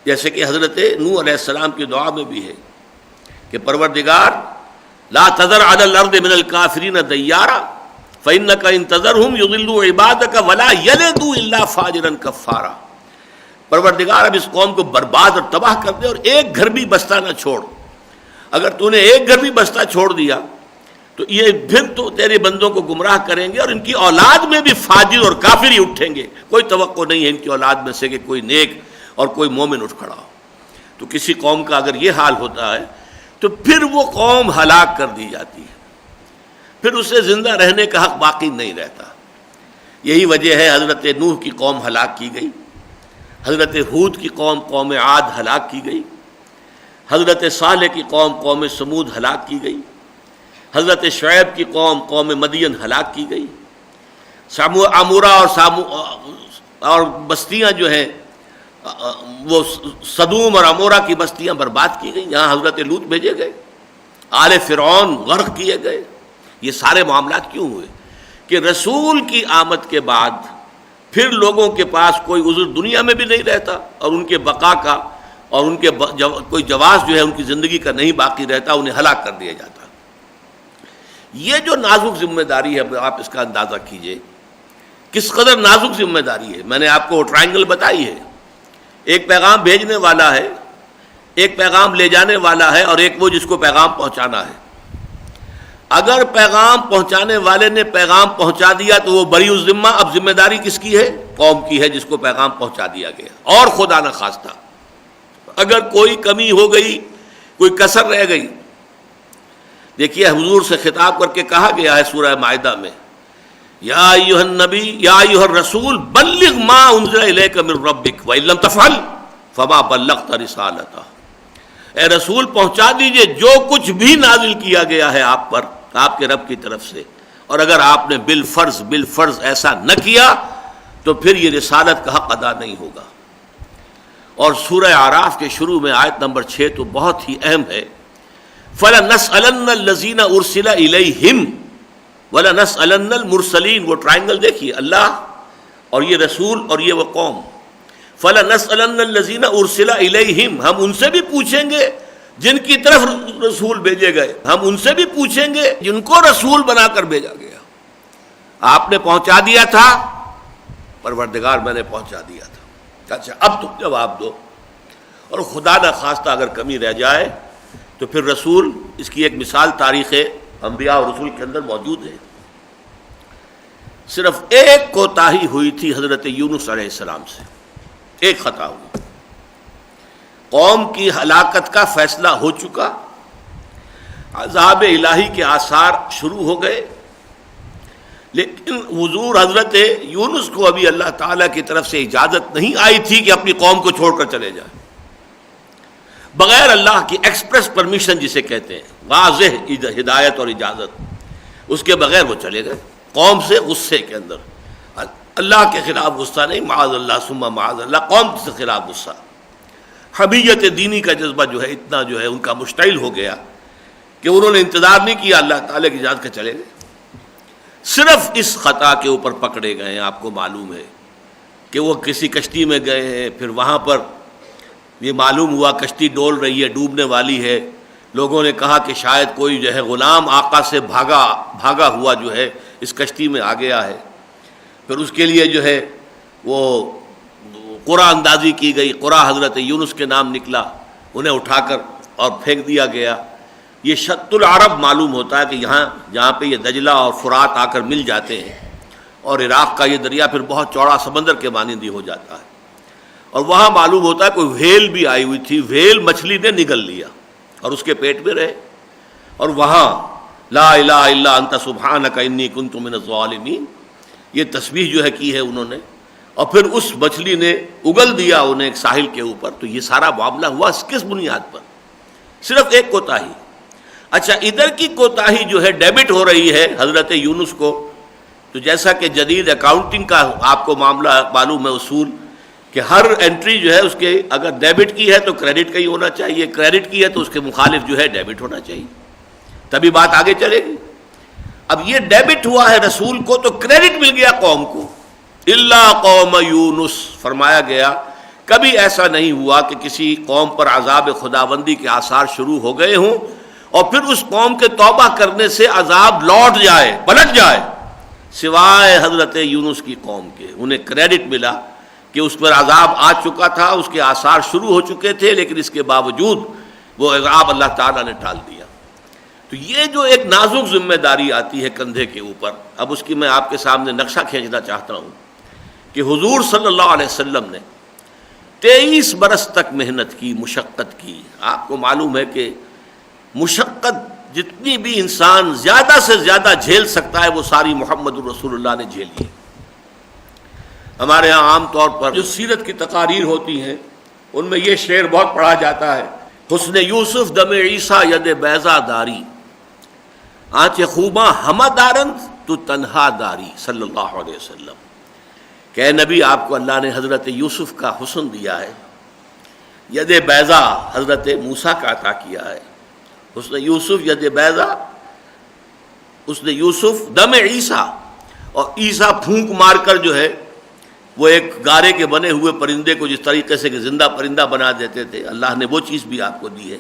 جیسے کہ حضرت نوح علیہ السلام کی دعا میں بھی ہے کہ پروردگار لا تذر علی الارض من الکافرین دیارا فإنک ان تذرہم یضلوا عبادک ولا یلدوا الا فاجرا کفارا، پروردگار اب اس قوم کو برباد اور تباہ کر دے اور ایک گھر بھی بستہ نہ چھوڑ. اگر تو نے ایک گھر بھی بستہ چھوڑ دیا تو یہ پھر تو تیرے بندوں کو گمراہ کریں گے اور ان کی اولاد میں بھی فاجر اور کافر ہی اٹھیں گے. کوئی توقع نہیں ہے ان کی اولاد میں سے کہ کوئی نیک اور کوئی مومن اٹھ کھڑا ہو. تو کسی قوم کا اگر یہ حال ہوتا ہے تو پھر وہ قوم ہلاک کر دی جاتی ہے, پھر اسے زندہ رہنے کا حق باقی نہیں رہتا. یہی وجہ ہے حضرت نوح کی قوم ہلاک کی گئی, حضرت ہود کی قوم قوم عاد ہلاک کی گئی, حضرت صالح کی قوم قوم سمود ہلاک کی گئی, حضرت شعیب کی قوم قوم مدین ہلاک کی گئی, عمورہ اور بستیاں جو ہیں وہ صدوم اور عمورہ کی بستیاں برباد کی گئیں, جہاں حضرت لوط بھیجے گئے, آل فرعون غرق کیے گئے. یہ سارے معاملات کیوں ہوئے؟ کہ رسول کی آمد کے بعد پھر لوگوں کے پاس کوئی عذر دنیا میں بھی نہیں رہتا اور ان کے بقا کا اور ان کے کوئی جواز جو ہے ان کی زندگی کا نہیں باقی رہتا, انہیں ہلاک کر دیا جاتا. یہ جو نازک ذمہ داری ہے آپ اس کا اندازہ کیجئے کس قدر نازک ذمہ داری ہے. میں نے آپ کو ٹرائنگل بتائی ہے, ایک پیغام بھیجنے والا ہے, ایک پیغام لے جانے والا ہے, اور ایک وہ جس کو پیغام پہنچانا ہے. اگر پیغام پہنچانے والے نے پیغام پہنچا دیا تو وہ بری الذمہ. اب ذمہ داری کس کی ہے؟ قوم کی ہے جس کو پیغام پہنچا دیا گیا. اور خدا نہ خواستہ اگر کوئی کمی ہو گئی, کوئی کسر رہ گئی, دیکھیے حضور سے خطاب کر کے کہا گیا ہے سورہ مائدہ میں, یا ایھا النبی یا ایھا الرسول بلغ ما انزل الیک من ربک وان لم تفعل فما بلغت رسالتہ. اے رسول پہنچا دیجئے جو کچھ بھی نازل کیا گیا ہے آپ پر آپ کے رب کی طرف سے, اور اگر آپ نے بالفرض ایسا نہ کیا تو پھر یہ رسالت کا حق ادا نہیں ہوگا. اور سورہ اعراف کے شروع میں آیت نمبر 6 تو بہت ہی اہم ہے, فَلَنَسْأَلَنَّ الَّذِينَ أُرْسِلَ إِلَيْهِمْ وَلَنَسْأَلَنَّ الْمُرْسَلِينَ. وہ ٹرائنگل دیکھیے, اللہ اور یہ رسول اور یہ وہ قوم. فَلَنَسْأَلَنَّ الَّذِينَ أُرْسِلَ إِلَيْهِمْ, ہم ان سے بھی پوچھیں گے جن کی طرف رسول بھیجے گئے, ہم ان سے بھی پوچھیں گے جن کو رسول بنا کر بھیجا گیا. آپ نے پہنچا دیا تھا, پروردگار میں نے پہنچا دیا تھا, اچھا اب تم جواب دو. اور خدا نہ خواستہ اگر کمی رہ جائے تو پھر رسول, اس کی ایک مثال تاریخ انبیاء اور رسول کے اندر موجود ہے. صرف ایک کوتاہی ہوئی تھی حضرت یونس علیہ السلام سے, ایک خطا ہوئی. قوم کی ہلاکت کا فیصلہ ہو چکا, عذاب الہی کے آثار شروع ہو گئے, لیکن حضور حضرت یونس کو ابھی اللہ تعالیٰ کی طرف سے اجازت نہیں آئی تھی کہ اپنی قوم کو چھوڑ کر چلے جائیں. بغیر اللہ کی ایکسپریس پرمیشن جسے کہتے ہیں, واضح ہدایت اور اجازت, اس کے بغیر وہ چلے گئے قوم سے غصے کے اندر. اللہ کے خلاف غصہ نہیں, معاذ اللہ ثم معاذ اللہ, قوم سے خلاف غصہ. حمیت دینی کا جذبہ جو ہے اتنا جو ہے ان کا مشتعل ہو گیا کہ انہوں نے انتظار نہیں کیا, اللہ تعالیٰ کی اجازت کے چلے گئے. صرف اس خطا کے اوپر پکڑے گئے ہیں. آپ کو معلوم ہے کہ وہ کسی کشتی میں گئے ہیں, پھر وہاں پر یہ معلوم ہوا کشتی ڈول رہی ہے, ڈوبنے والی ہے. لوگوں نے کہا کہ شاید کوئی جو ہے غلام آقا سے بھاگا ہوا جو ہے اس کشتی میں آ گیا ہے. پھر اس کے لیے جو ہے وہ قرآن اندازی کی گئی, قرآن حضرت یونس کے نام نکلا, انہیں اٹھا کر اور پھینک دیا گیا. یہ شط العرب معلوم ہوتا ہے کہ یہاں جہاں پہ یہ دجلہ اور فرات آ کر مل جاتے ہیں, اور عراق کا یہ دریا پھر بہت چوڑا سمندر کے مانندی ہو جاتا ہے. اور وہاں معلوم ہوتا ہے کوئی وھیل بھی آئی ہوئی تھی, وھیل مچھلی نے نگل لیا اور اس کے پیٹ میں رہے. اور وہاں لا الہ الا انت سبحانک انی کنت من الظالمین یہ تسبیح جو ہے کی ہے انہوں نے, اور پھر اس مچھلی نے اگل دیا انہیں ایک ساحل کے اوپر. تو یہ سارا معاملہ ہوا کس بنیاد پر؟ صرف ایک کوتاہی. اچھا ادھر کی کوتاہی جو ہے ڈیبٹ ہو رہی ہے حضرت یونس کو, تو جیسا کہ جدید اکاؤنٹنگ کا آپ کو معاملہ معلوم ہے اصول کہ ہر انٹری جو ہے اس کے اگر ڈیبٹ کی ہے تو کریڈٹ کا ہی ہونا چاہیے, کریڈٹ کی ہے تو اس کے مخالف جو ہے ڈیبٹ ہونا چاہیے, تبھی بات آگے چلے گی. اب یہ ڈیبٹ ہوا ہے رسول کو تو کریڈٹ مل گیا قوم کو. الا قوم یونس فرمایا گیا کبھی ایسا نہیں ہوا کہ کسی قوم پر عذاب خداوندی کے آثار شروع ہو گئے ہوں اور پھر اس قوم کے توبہ کرنے سے عذاب لوٹ جائے, پلٹ جائے, سوائے حضرت یونس کی قوم کے. انہیں کریڈٹ ملا کہ اس پر عذاب آ چکا تھا، اس کے آثار شروع ہو چکے تھے، لیکن اس کے باوجود وہ عذاب اللہ تعالیٰ نے ٹال دیا۔ تو یہ جو ایک نازک ذمہ داری آتی ہے کندھے کے اوپر، اب اس کی میں آپ کے سامنے نقشہ کھینچنا چاہتا ہوں کہ حضور صلی اللہ علیہ وسلم نے 23 برس تک محنت کی، مشقت کی۔ آپ کو معلوم ہے کہ مشقت جتنی بھی انسان زیادہ سے زیادہ جھیل سکتا ہے وہ ساری محمد الرسول اللہ نے جھیل لی۔ ہمارے ہاں عام طور پر جو سیرت کی تقاریر ہوتی ہیں ان میں یہ شعر بہت پڑھا جاتا ہے، حسن یوسف دم عیسیٰ ید بیضا داری، آنچ خوباں ہمہ دارند تو تنہا داری، صلی اللہ علیہ وسلم۔ کہ اے نبی، آپ کو اللہ نے حضرت یوسف کا حسن دیا ہے، ید بیضا حضرت موسیٰ کا عطا کیا ہے۔ حسن یوسف ید بیضا، حسن یوسف دم عیسیٰ، اور عیسیٰ پھونک مار کر جو ہے وہ ایک گارے کے بنے ہوئے پرندے کو جس طریقے سے کہ زندہ پرندہ بنا دیتے تھے، اللہ نے وہ چیز بھی آپ کو دی ہے۔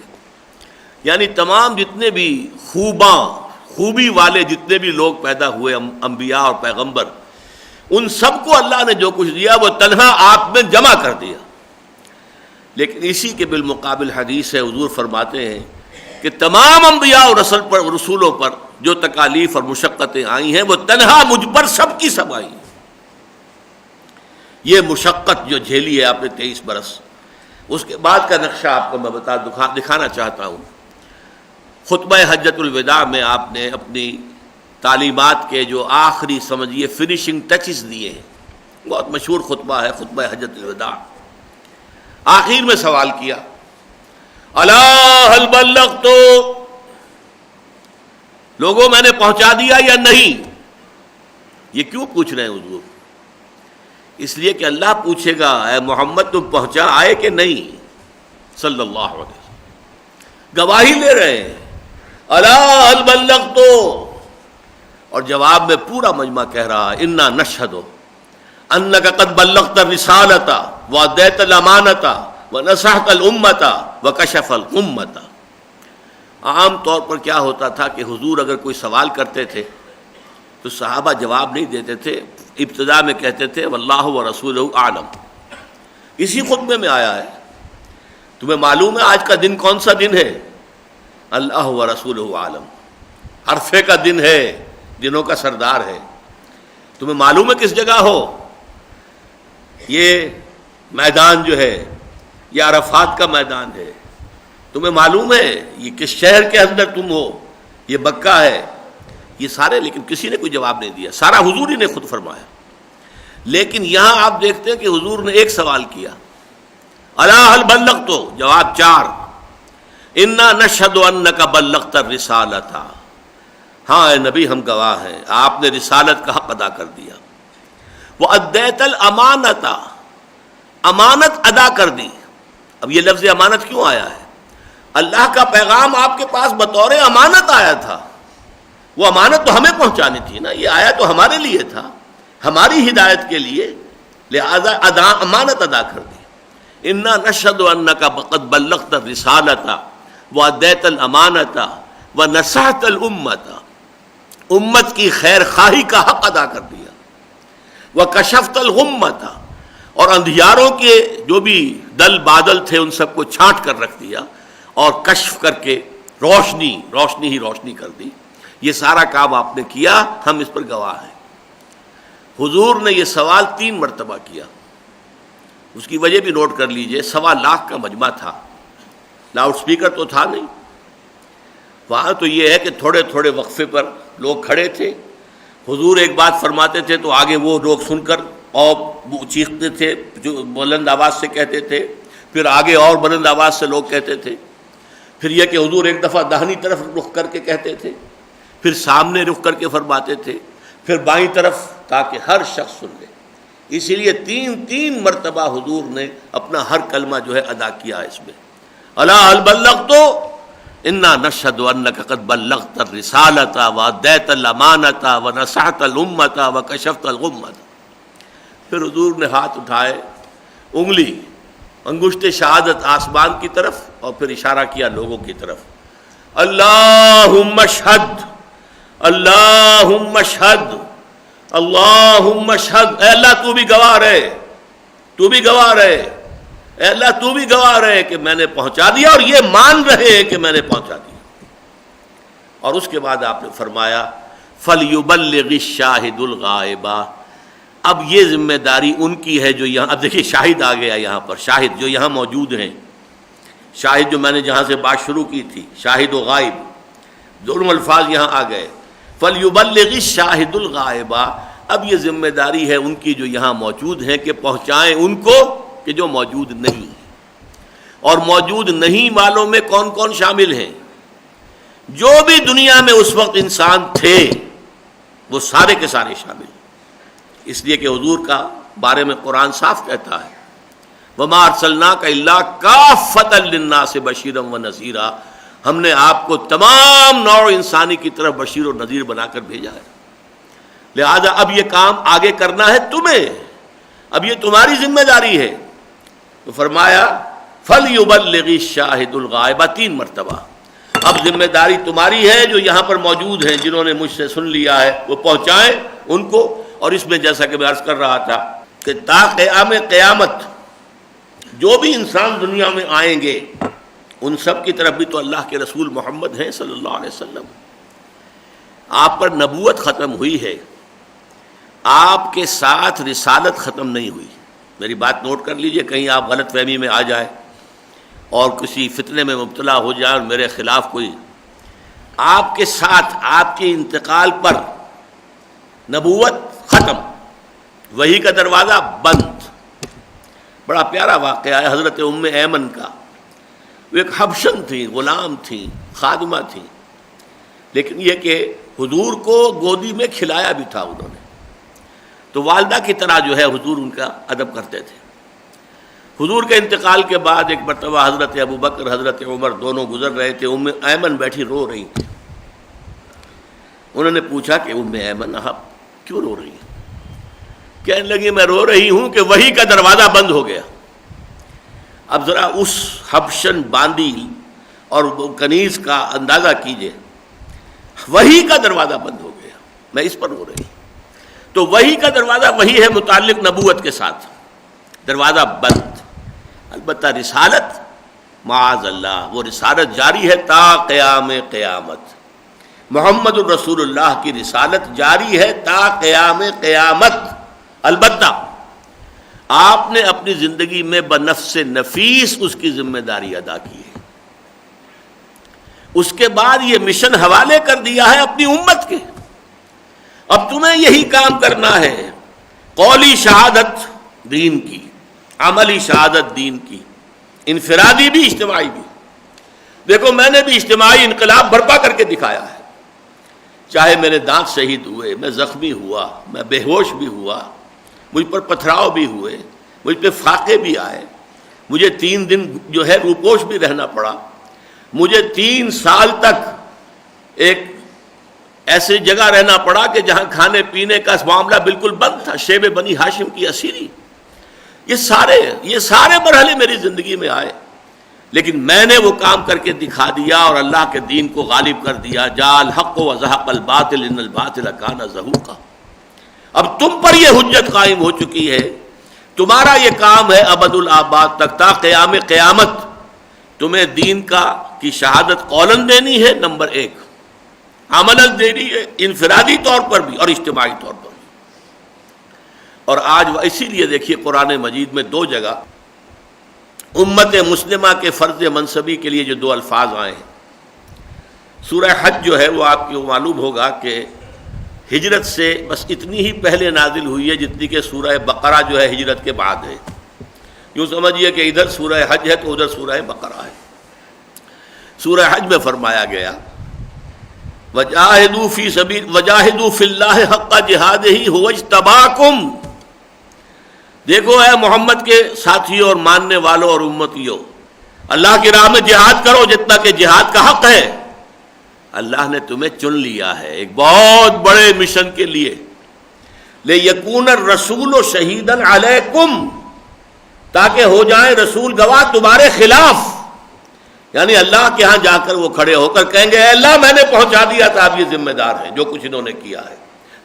یعنی تمام جتنے بھی خوبی والے جتنے بھی لوگ پیدا ہوئے، انبیاء اور پیغمبر، ان سب کو اللہ نے جو کچھ دیا وہ تنہا آپ میں جمع کر دیا۔ لیکن اسی کے بالمقابل حدیث ہے، حضور فرماتے ہیں کہ تمام انبیاء اور رسولوں پر جو تکالیف اور مشقتیں آئی ہیں وہ تنہا مجھ پر سب کی سب آئی ہیں۔ یہ مشقت جو جھیلی ہے آپ نے 23 برس، اس کے بعد کا نقشہ آپ کو میں دکھانا چاہتا ہوں۔ خطبہ حجۃ الوداع میں آپ نے اپنی تعلیمات کے جو آخری سمجھیے فنیشنگ ٹچز دیے ہیں، بہت مشہور خطبہ ہے خطبہ حجۃ الوداع۔ آخر میں سوال کیا، الا هل بلغت، لوگوں میں نے پہنچا دیا یا نہیں؟ یہ کیوں پوچھ رہے ہیں حضور؟ اس لیے کہ اللہ پوچھے گا اے محمد تم پہنچا آئے کہ نہیں، صلی اللہ علیہ وسلم۔ گواہی لے رہے ہیں الا هل بلغت، اور جواب میں پورا مجمع کہہ رہا ہے انا نشہد انک قد بلغت الرسالۃ وادیت الامانۃ ونصحت الامۃ وکشف الغمۃ۔ عام طور پر کیا ہوتا تھا کہ حضور اگر کوئی سوال کرتے تھے تو صحابہ جواب نہیں دیتے تھے، ابتدا میں کہتے تھے واللہ ورسولہ اعلم۔ اسی خطبے میں آیا ہے، تمہیں معلوم ہے آج کا دن کون سا دن ہے؟ اللہ ورسولہ اعلم، عرفے کا دن ہے، دنوں کا سردار ہے۔ تمہیں معلوم ہے کس جگہ ہو؟ یہ میدان جو ہے یہ عرفات کا میدان ہے۔ تمہیں معلوم ہے یہ کس شہر کے اندر تم ہو؟ یہ مکہ ہے۔ یہ سارے، لیکن کسی نے کوئی جواب نہیں دیا، سارا حضور ہی نے خود فرمایا۔ لیکن یہاں آپ دیکھتے ہیں کہ حضور نے ایک سوال کیا، الا هل بلغت، جواب 4، انا نشہد انک بلغت الرسالۃ، ہاں اے نبی ہم گواہ ہیں آپ نے رسالت کا حق ادا کر دیا، وادیت الامانۃ، امانت ادا کر دی۔ اب یہ لفظ امانت کیوں آیا ہے؟ اللہ کا پیغام آپ کے پاس بطور امانت آیا تھا، وہ امانت تو ہمیں پہنچانی تھی نا، یہ آیا تو ہمارے لیے تھا، ہماری ہدایت کے لیے، لہذا امانت ادا کر دی۔ انا نشہد انک قد بلغت الرسالۃ وادیت الامانۃ ونصحت الامۃ، امت کی خیر خواہی کا حق ادا کر دیا، وکشفت الغمۃ، اور اندھیاروں کے جو بھی دل بادل تھے ان سب کو چھانٹ کر رکھ دیا اور کشف کر کے روشنی ہی روشنی کر دی۔ یہ سارا کام آپ نے کیا، ہم اس پر گواہ ہیں۔ حضور نے یہ سوال 3 مرتبہ کیا، اس کی وجہ بھی نوٹ کر لیجئے، 1.25 لاکھ کا مجمع تھا، لاؤڈ سپیکر تو تھا نہیں، وہاں تو یہ ہے کہ تھوڑے تھوڑے وقفے پر لوگ کھڑے تھے، حضور ایک بات فرماتے تھے تو آگے وہ لوگ سن کر اور چیختے تھے، جو بلند آواز سے کہتے تھے، پھر آگے اور بلند آواز سے لوگ کہتے تھے، پھر یہ کہ حضور ایک دفعہ داہنی طرف رخ کر کے کہتے تھے، پھر سامنے رخ کر کے فرماتے تھے، پھر بائیں طرف، تاکہ ہر شخص سن لے۔ اسی لیے 3 مرتبہ حضور نے اپنا ہر کلمہ جو ہے ادا کیا اس میں۔ الا هل بلغت، انا نشہد انک قد بلغت الرسالۃ وادیت الامانۃ ونصحت الامۃ وکشفت الغمۃ۔ پھر حضور نے ہاتھ اٹھائے، انگلی انگشت شہادت آسمان کی طرف، اور پھر اشارہ کیا لوگوں کی طرف، اللہم اشہد، اللہم اشہد، اللہم اشہد، اے اللہ تو بھی گواہ رہے، تو بھی گواہ رہے، اے اللہ تو بھی گواہ رہے کہ میں نے پہنچا دیا، اور یہ مان رہے ہیں کہ میں نے پہنچا دیا۔ اور اس کے بعد آپ نے فرمایا فَلْيُبَلِّغِ الشَّاهِدُ الْغَائِبَ، اب یہ ذمہ داری ان کی ہے جو یہاں، اب دیکھیے شاہد آ گیا یہاں پر، شاہد جو یہاں موجود ہیں، شاہد جو میں نے جہاں سے بات شروع کی تھی، شاہد و غائب دونوں الفاظ یہاں آ گئے۔ فَلْيُبَلِّغِ الشَّاهِدُ الْغَائِبَ، اب یہ ذمہ داری ہے ان کی جو یہاں موجود ہیں کہ پہنچائیں ان کو کہ جو موجود نہیں، اور موجود نہیں والوں میں کون کون شامل ہیں؟ جو بھی دنیا میں اس وقت انسان تھے وہ سارے کے سارے شامل ہیں، اس لیے کہ حضور کا بارے میں قرآن صاف کہتا ہے وَمَا أَرْسَلْنَاكَ إِلَّا كَافَّةً لِلنَّاسِ بَشِيرًا وَنَذِيرًا، ہم نے آپ کو تمام نوع انسانی کی طرف بشیر و نذیر بنا کر بھیجا ہے، لہذا اب یہ کام آگے کرنا ہے تمہیں، اب یہ تمہاری ذمہ داری ہے۔ تو فرمایا فَلْيُبَلِّغِ الشَّاهِدُ الْغَائِبَ، 3 مرتبہ، اب ذمہ داری تمہاری ہے جو یہاں پر موجود ہیں، جنہوں نے مجھ سے سن لیا ہے وہ پہنچائیں ان کو۔ اور اس میں جیسا کہ میں عرض کر رہا تھا کہ تا قیام قیامت جو بھی انسان دنیا میں آئیں گے ان سب کی طرف بھی تو اللہ کے رسول محمد ہیں صلی اللہ علیہ وسلم، آپ پر نبوت ختم ہوئی ہے، آپ کے ساتھ رسالت ختم نہیں ہوئی۔ میری بات نوٹ کر لیجئے، کہیں آپ غلط فہمی میں آ جائے اور کسی فتنے میں مبتلا ہو جائے اور میرے خلاف کوئی، آپ کے ساتھ آپ کے انتقال پر نبوت ختم، وحی کا دروازہ بند۔ بڑا پیارا واقعہ ہے حضرت ام ایمن کا، وہ ایک حبشن تھیں، غلام تھیں، خادمہ تھیں، لیکن یہ کہ حضور کو گودی میں کھلایا بھی تھا انہوں نے، تو والدہ کی طرح جو ہے حضور ان کا ادب کرتے تھے۔ حضور کے انتقال کے بعد ایک مرتبہ حضرت ابو بکر حضرت عمر دونوں گزر رہے تھے، ام ایمن بیٹھی رو رہی تھی۔ انہوں نے پوچھا کہ ام ایمن آپ کیوں رو رہی ہیں؟ کہنے لگی میں رو رہی ہوں کہ وحی کا دروازہ بند ہو گیا۔ اب ذرا اس حبشن باندی اور کنیز کا اندازہ کیجئے، وحی کا دروازہ بند ہو گیا، میں اس پر رو رہی ہوں۔ تو وحی کا دروازہ وہی ہے متعلق نبوت کے ساتھ، دروازہ بند۔ البتہ رسالت معاذ اللہ، وہ رسالت جاری ہے تا قیام قیامت، محمد الرسول اللہ کی رسالت جاری ہے تا قیام قیامت۔ البتہ آپ نے اپنی زندگی میں بنفس نفیس اس کی ذمہ داری ادا کی ہے، اس کے بعد یہ مشن حوالے کر دیا ہے اپنی امت کے۔ اب تمہیں یہی کام کرنا ہے، قولی شہادت دین کی، عملی شہادت دین کی، انفرادی بھی اجتماعی بھی۔ دیکھو میں نے بھی اجتماعی انقلاب برپا کر کے دکھایا ہے، چاہے میرے دانت شہید ہوئے، میں زخمی ہوا، میں بے ہوش بھی ہوا، مجھ پر پتھراؤ بھی ہوئے، مجھ پہ فاقے بھی آئے، مجھے 3 دن جو ہے روپوش بھی رہنا پڑا، مجھے 3 سال تک ایک ایسی جگہ رہنا پڑا کہ جہاں کھانے پینے کا معاملہ بالکل بند تھا، شیب بنی ہاشم کی اسیری۔ یہ سارے مرحلے میری زندگی میں آئے، لیکن میں نے وہ کام کر کے دکھا دیا اور اللہ کے دین کو غالب کر دیا۔ جاء الحق وزهق الباطل ان الباطل کان زہوقا۔ اب تم پر یہ حجت قائم ہو چکی ہے، تمہارا یہ کام ہے ابد الآباد تک تا قیام قیامت، تمہیں دین کی شہادت قولاً دینی ہے، نمبر 1، عملاً دینی ہے، انفرادی طور پر بھی اور اجتماعی طور پر بھی۔ اور آج اسی لیے دیکھیے قرآن مجید میں 2 جگہ امت مسلمہ کے فرض منصبی کے لیے جو 2 الفاظ آئے ہیں۔ سورہ حج جو ہے وہ آپ کو معلوم ہوگا کہ ہجرت سے بس اتنی ہی پہلے نازل ہوئی ہے جتنی کہ سورہ بقرہ جو ہے ہجرت کے بعد ہے۔ یوں سمجھیے کہ ادھر سورہ حج ہے تو ادھر سورہ بقرہ ہے۔ سورہ حج میں فرمایا گیا وجاہدوا فی اللہ حق جہادہ ھو اجتباکم۔ دیکھو اے محمد کے ساتھیوں اور ماننے والوں اور امتیوں، اللہ کی راہ میں جہاد کرو جتنا کہ جہاد کا حق ہے۔ اللہ نے تمہیں چن لیا ہے ایک بہت بڑے مشن کے لیے، لِیَکُونَ الرَّسُولُ شَہِیدًا عَلَیکُم، تاکہ ہو جائیں رسول گواہ تمہارے خلاف۔ یعنی اللہ کے ہاں جا کر وہ کھڑے ہو کر کہیں گے اے اللہ میں نے پہنچا دیا تھا، اب یہ ذمہ دار ہیں جو کچھ انہوں نے کیا ہے،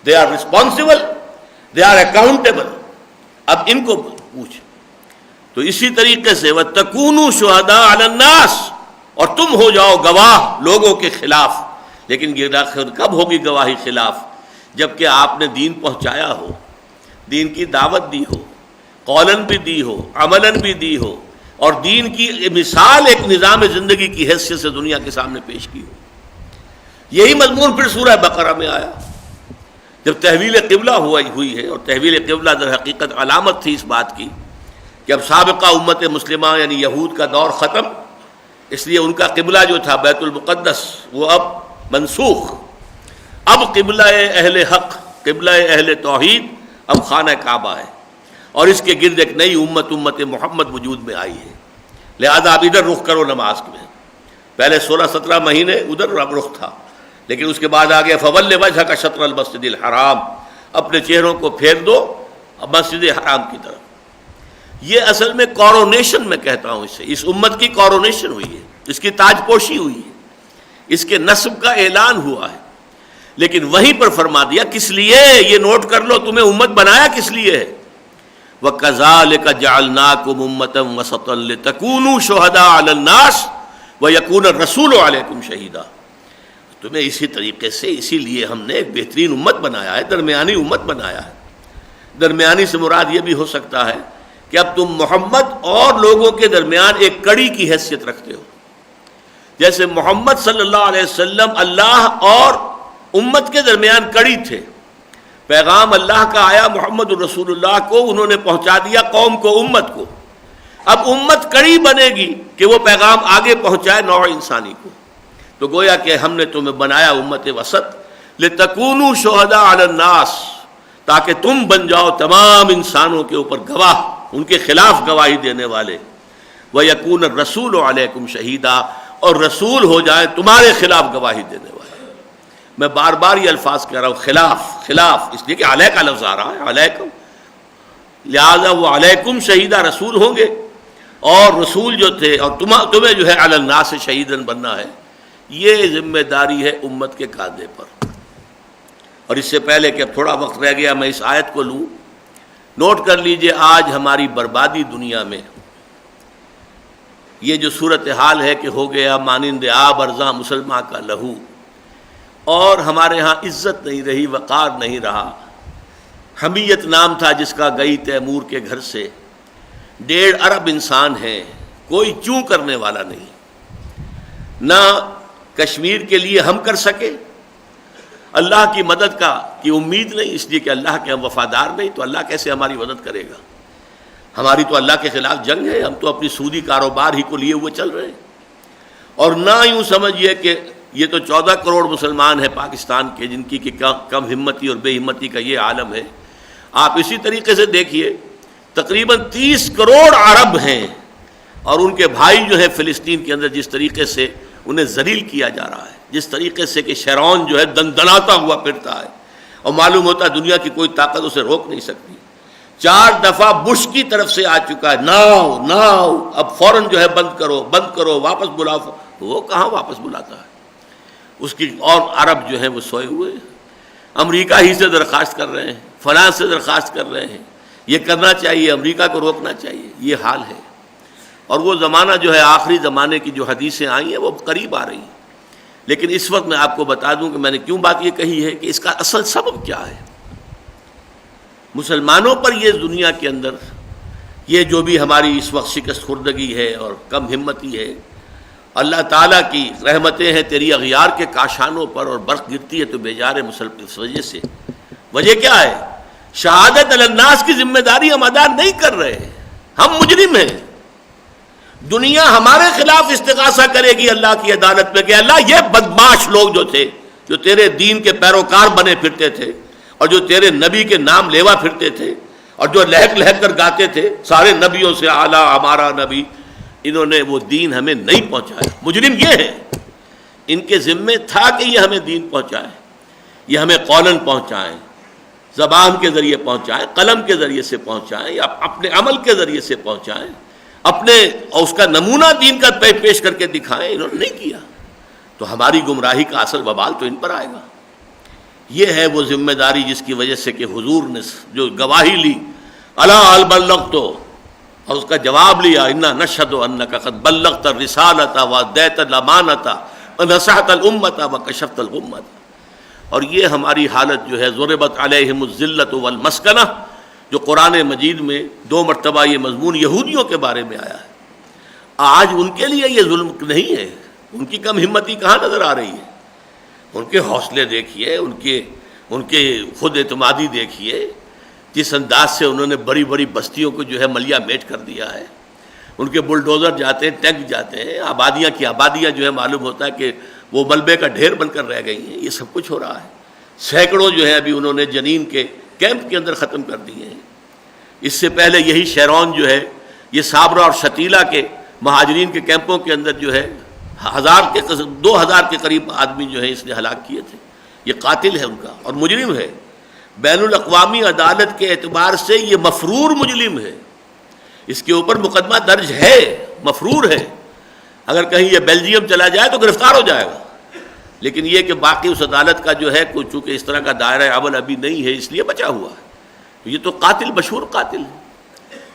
they are responsible, they are accountable. اب ان کو پوچھ تو اسی طریقے سے وَتَكُونُوا شُهَدَاءَ عَلَى النَّاسِ، اور تم ہو جاؤ گواہ لوگوں کے خلاف. لیکن یہ آخر کب ہوگی گواہی خلاف؟ جب کہ آپ نے دین پہنچایا ہو، دین کی دعوت دی ہو، قولاً بھی دی ہو، عملاً بھی دی ہو، اور دین کی مثال ایک نظام زندگی کی حیثیت سے دنیا کے سامنے پیش کی ہو. یہی مضمون پھر سورہ بقرہ میں آیا جب تحویل قبلہ ہوئی ہے. اور تحویل قبلہ در حقیقت علامت تھی اس بات کی کہ اب سابقہ امت مسلمہ یعنی یہود کا دور ختم، اس لیے ان کا قبلہ جو تھا بیت المقدس وہ اب منسوخ. اب قبلہ اہل حق، قبلہ اہل توحید اب خانہ کعبہ ہے، اور اس کے گرد ایک نئی امت محمد وجود میں آئی ہے. لہذا اب ادھر رخ کرو نماز میں. پہلے 16-17 مہینے ادھر رخ تھا، لیکن اس کے بعد آ گیا فَوَلِّ وَجْهَكَ شَطْرَ الْمَسْجِدِ الْحَرَامِ، اپنے چہروں کو پھیر دو مسجد حرام کی طرف. یہ اصل میں کورونیشن میں کہتا ہوں اسے، اس امت کی کورونیشن ہوئی ہے، اس کی تاج پوشی ہوئی ہے، اس کے نسب کا اعلان ہوا ہے. لیکن وہیں پر فرما دیا کس لیے، یہ نوٹ کر لو، تمہیں امت بنایا کس لیے ہے. وَكَذَلِكَ جَعَلْنَاكُمْ أُمَّةً وَسَطًا لِتَكُونُوا شُهَدَاءَ عَلَى النَّاسِ وَيَكُونَ الرَّسُولُ عَلَيْكُمْ شَهِيدًا. تمہیں اسی طریقے سے، اسی لیے ہم نے ایک بہترین امت بنایا ہے، درمیانی امت بنایا ہے. درمیانی سے مراد یہ بھی ہو سکتا ہے کہ اب تم محمد اور لوگوں کے درمیان ایک کڑی کی حیثیت رکھتے ہو. جیسے محمد صلی اللہ علیہ وسلم اللہ اور امت کے درمیان کڑی تھے. پیغام اللہ کا آیا محمد الرسول اللہ کو، انہوں نے پہنچا دیا قوم کو، امت کو. اب امت کڑی بنے گی کہ وہ پیغام آگے پہنچائے نوع انسانی کو. تو گویا کہ ہم نے تمہیں بنایا امت وسط لِتَكُونُوا شُهَدَاءَ عَلَى النَّاسِ، تاکہ تم بن جاؤ تمام انسانوں کے اوپر گواہ، ان کے خلاف گواہی دینے والے. وَيَكُونَ الرَّسُولُ عَلَيْكُمْ شَهِيدًا، اور رسول ہو جائیں تمہارے خلاف گواہی دینے والے. میں بار بار یہ الفاظ کہہ رہا ہوں، خلاف، اس لیے کہ علیہ کا لفظ آ رہا ہے، علیکم، لہذا وہ علیکم شہیدہ رسول ہوں گے. اور رسول جو تھے، اور تمہیں جو ہے علی الناس شہیدن بننا ہے. یہ ذمہ داری ہے امت کے کاندھے پر. اور اس سے پہلے کہ اب تھوڑا وقت رہ گیا میں اس آیت کو لوں، نوٹ کر لیجئے آج ہماری بربادی دنیا میں یہ جو صورتحال ہے کہ ہو گیا مانند آب ارزاں مسلمہ کا لہو، اور ہمارے ہاں عزت نہیں رہی، وقار نہیں رہا. حمیت نام تھا جس کا گئی تیمور کے گھر سے. 1.5 ارب انسان ہیں، کوئی چوں کرنے والا نہیں. نہ کشمیر کے لیے ہم کر سکے، اللہ کی مدد کی امید نہیں، اس لیے کہ اللہ کے ہم وفادار نہیں، تو اللہ کیسے ہماری مدد کرے گا. ہماری تو اللہ کے خلاف جنگ ہے، ہم تو اپنی سودی کاروبار ہی کو لیے ہوئے چل رہے ہیں. اور نہ یوں سمجھیے کہ یہ تو 14 کروڑ مسلمان ہیں پاکستان کے، جن کی کم ہمتی اور بے ہمتی کا یہ عالم ہے. آپ اسی طریقے سے دیکھیے تقریباً 30 کروڑ عرب ہیں، اور ان کے بھائی جو ہیں فلسطین کے اندر جس طریقے سے انہیں ذلیل کیا جا رہا ہے، جس طریقے سے کہ شیرون جو ہے دندناتا ہوا پھرتا ہے، اور معلوم ہوتا ہے دنیا کی کوئی طاقت اسے روک نہیں سکتی. 4 دفعہ بش کی طرف سے آ چکا ہے، ناؤ اب فوراً جو ہے بند کرو، واپس بلاؤ. وہ کہاں واپس بلاتا ہے اس کی. اور عرب جو ہیں وہ سوئے ہوئے ہیں، امریکہ ہی سے درخواست کر رہے ہیں، فلاں سے درخواست کر رہے ہیں. یہ کرنا چاہیے، امریکہ کو روکنا چاہیے. یہ حال ہے. اور وہ زمانہ جو ہے آخری زمانے کی جو حدیثیں آئی ہیں وہ قریب آ رہی ہیں. لیکن اس وقت میں آپ کو بتا دوں کہ میں نے کیوں بات یہ کہی ہے کہ اس کا اصل سبب کیا ہے. مسلمانوں پر یہ دنیا کے اندر یہ جو بھی ہماری اس وقت شکست خوردگی ہے اور کم ہمتی ہے، اللہ تعالیٰ کی رحمتیں ہیں تیری اغیار کے کاشانوں پر، اور برق گرتی ہے تو بیجار مسلمان اس وجہ سے. وجہ کیا ہے؟ شہادت علی الناس کی ذمہ داری ہم ادا نہیں کر رہے ہیں. ہم مجرم ہیں. دنیا ہمارے خلاف استغاثہ کرے گی اللہ کی عدالت میں کہ اللہ یہ بدمعاش لوگ جو تھے، جو تیرے دین کے پیروکار بنے پھرتے تھے، اور جو تیرے نبی کے نام لیوا پھرتے تھے، اور جو لہک لہک کر گاتے تھے سارے نبیوں سے اعلیٰ ہمارا نبی، انہوں نے وہ دین ہمیں نہیں پہنچایا. مجرم یہ ہے. ان کے ذمے تھا کہ یہ ہمیں دین پہنچائیں، یہ ہمیں قولاً پہنچائیں، زبان کے ذریعے پہنچائیں، قلم کے ذریعے سے پہنچائیں، یا اپنے عمل کے ذریعے سے پہنچائیں، اپنے اور اس کا نمونہ دین کا پیش کر کے دکھائیں. انہوں نے نہیں کیا. تو ہماری گمراہی کا اصل وبال تو ان پر آئے گا. یہ ہے وہ ذمہ داری جس کی وجہ سے کہ حضور نے جو گواہی لی، الا هل بلغت، اور اس کا جواب لیا انا نشهد انک قد بلغت الرسالۃ وادیت الامانۃ ونصحت الامۃ وکشفت الغمۃ. اور یہ ہماری حالت جو ہے ضربت علیہم الذلۃ والمسکنہ، جو قرآن مجید میں 2 مرتبہ یہ مضمون یہودیوں کے بارے میں آیا ہے. آج ان کے لیے یہ ظلم نہیں ہے، ان کی کم ہمتی کہاں نظر آ رہی ہے؟ ان کے حوصلے دیکھیے، ان کے خود اعتمادی دیکھیے، جس انداز سے انہوں نے بڑی بڑی بستیوں کو جو ہے ملیا میٹ کر دیا ہے. ان کے بلڈوزر جاتے ہیں، ٹینک جاتے ہیں، آبادیاں کی آبادیاں جو ہے معلوم ہوتا ہے کہ وہ ملبے کا ڈھیر بن کر رہ گئی ہیں. یہ سب کچھ ہو رہا ہے. سینکڑوں جو ہے ابھی انہوں نے جنین کے کیمپ کے اندر ختم کر دیے ہیں. اس سے پہلے یہی شیرون جو ہے، یہ صابرہ اور شتیلہ کے مہاجرین کے کیمپوں کے اندر جو ہے 2000 کے قریب آدمی جو ہے اس نے ہلاک کیے تھے. یہ قاتل ہے ان کا اور مجرم ہے. بین الاقوامی عدالت کے اعتبار سے یہ مفرور مجرم ہے. اس کے اوپر مقدمہ درج ہے، مفرور ہے. اگر کہیں یہ بیلجیم چلا جائے تو گرفتار ہو جائے گا. لیکن یہ کہ باقی اس عدالت کا جو ہے چونکہ اس طرح کا دائرہ عمل ابھی نہیں ہے، اس لیے بچا ہوا ہے. یہ تو قاتل مشہور قاتل ہے.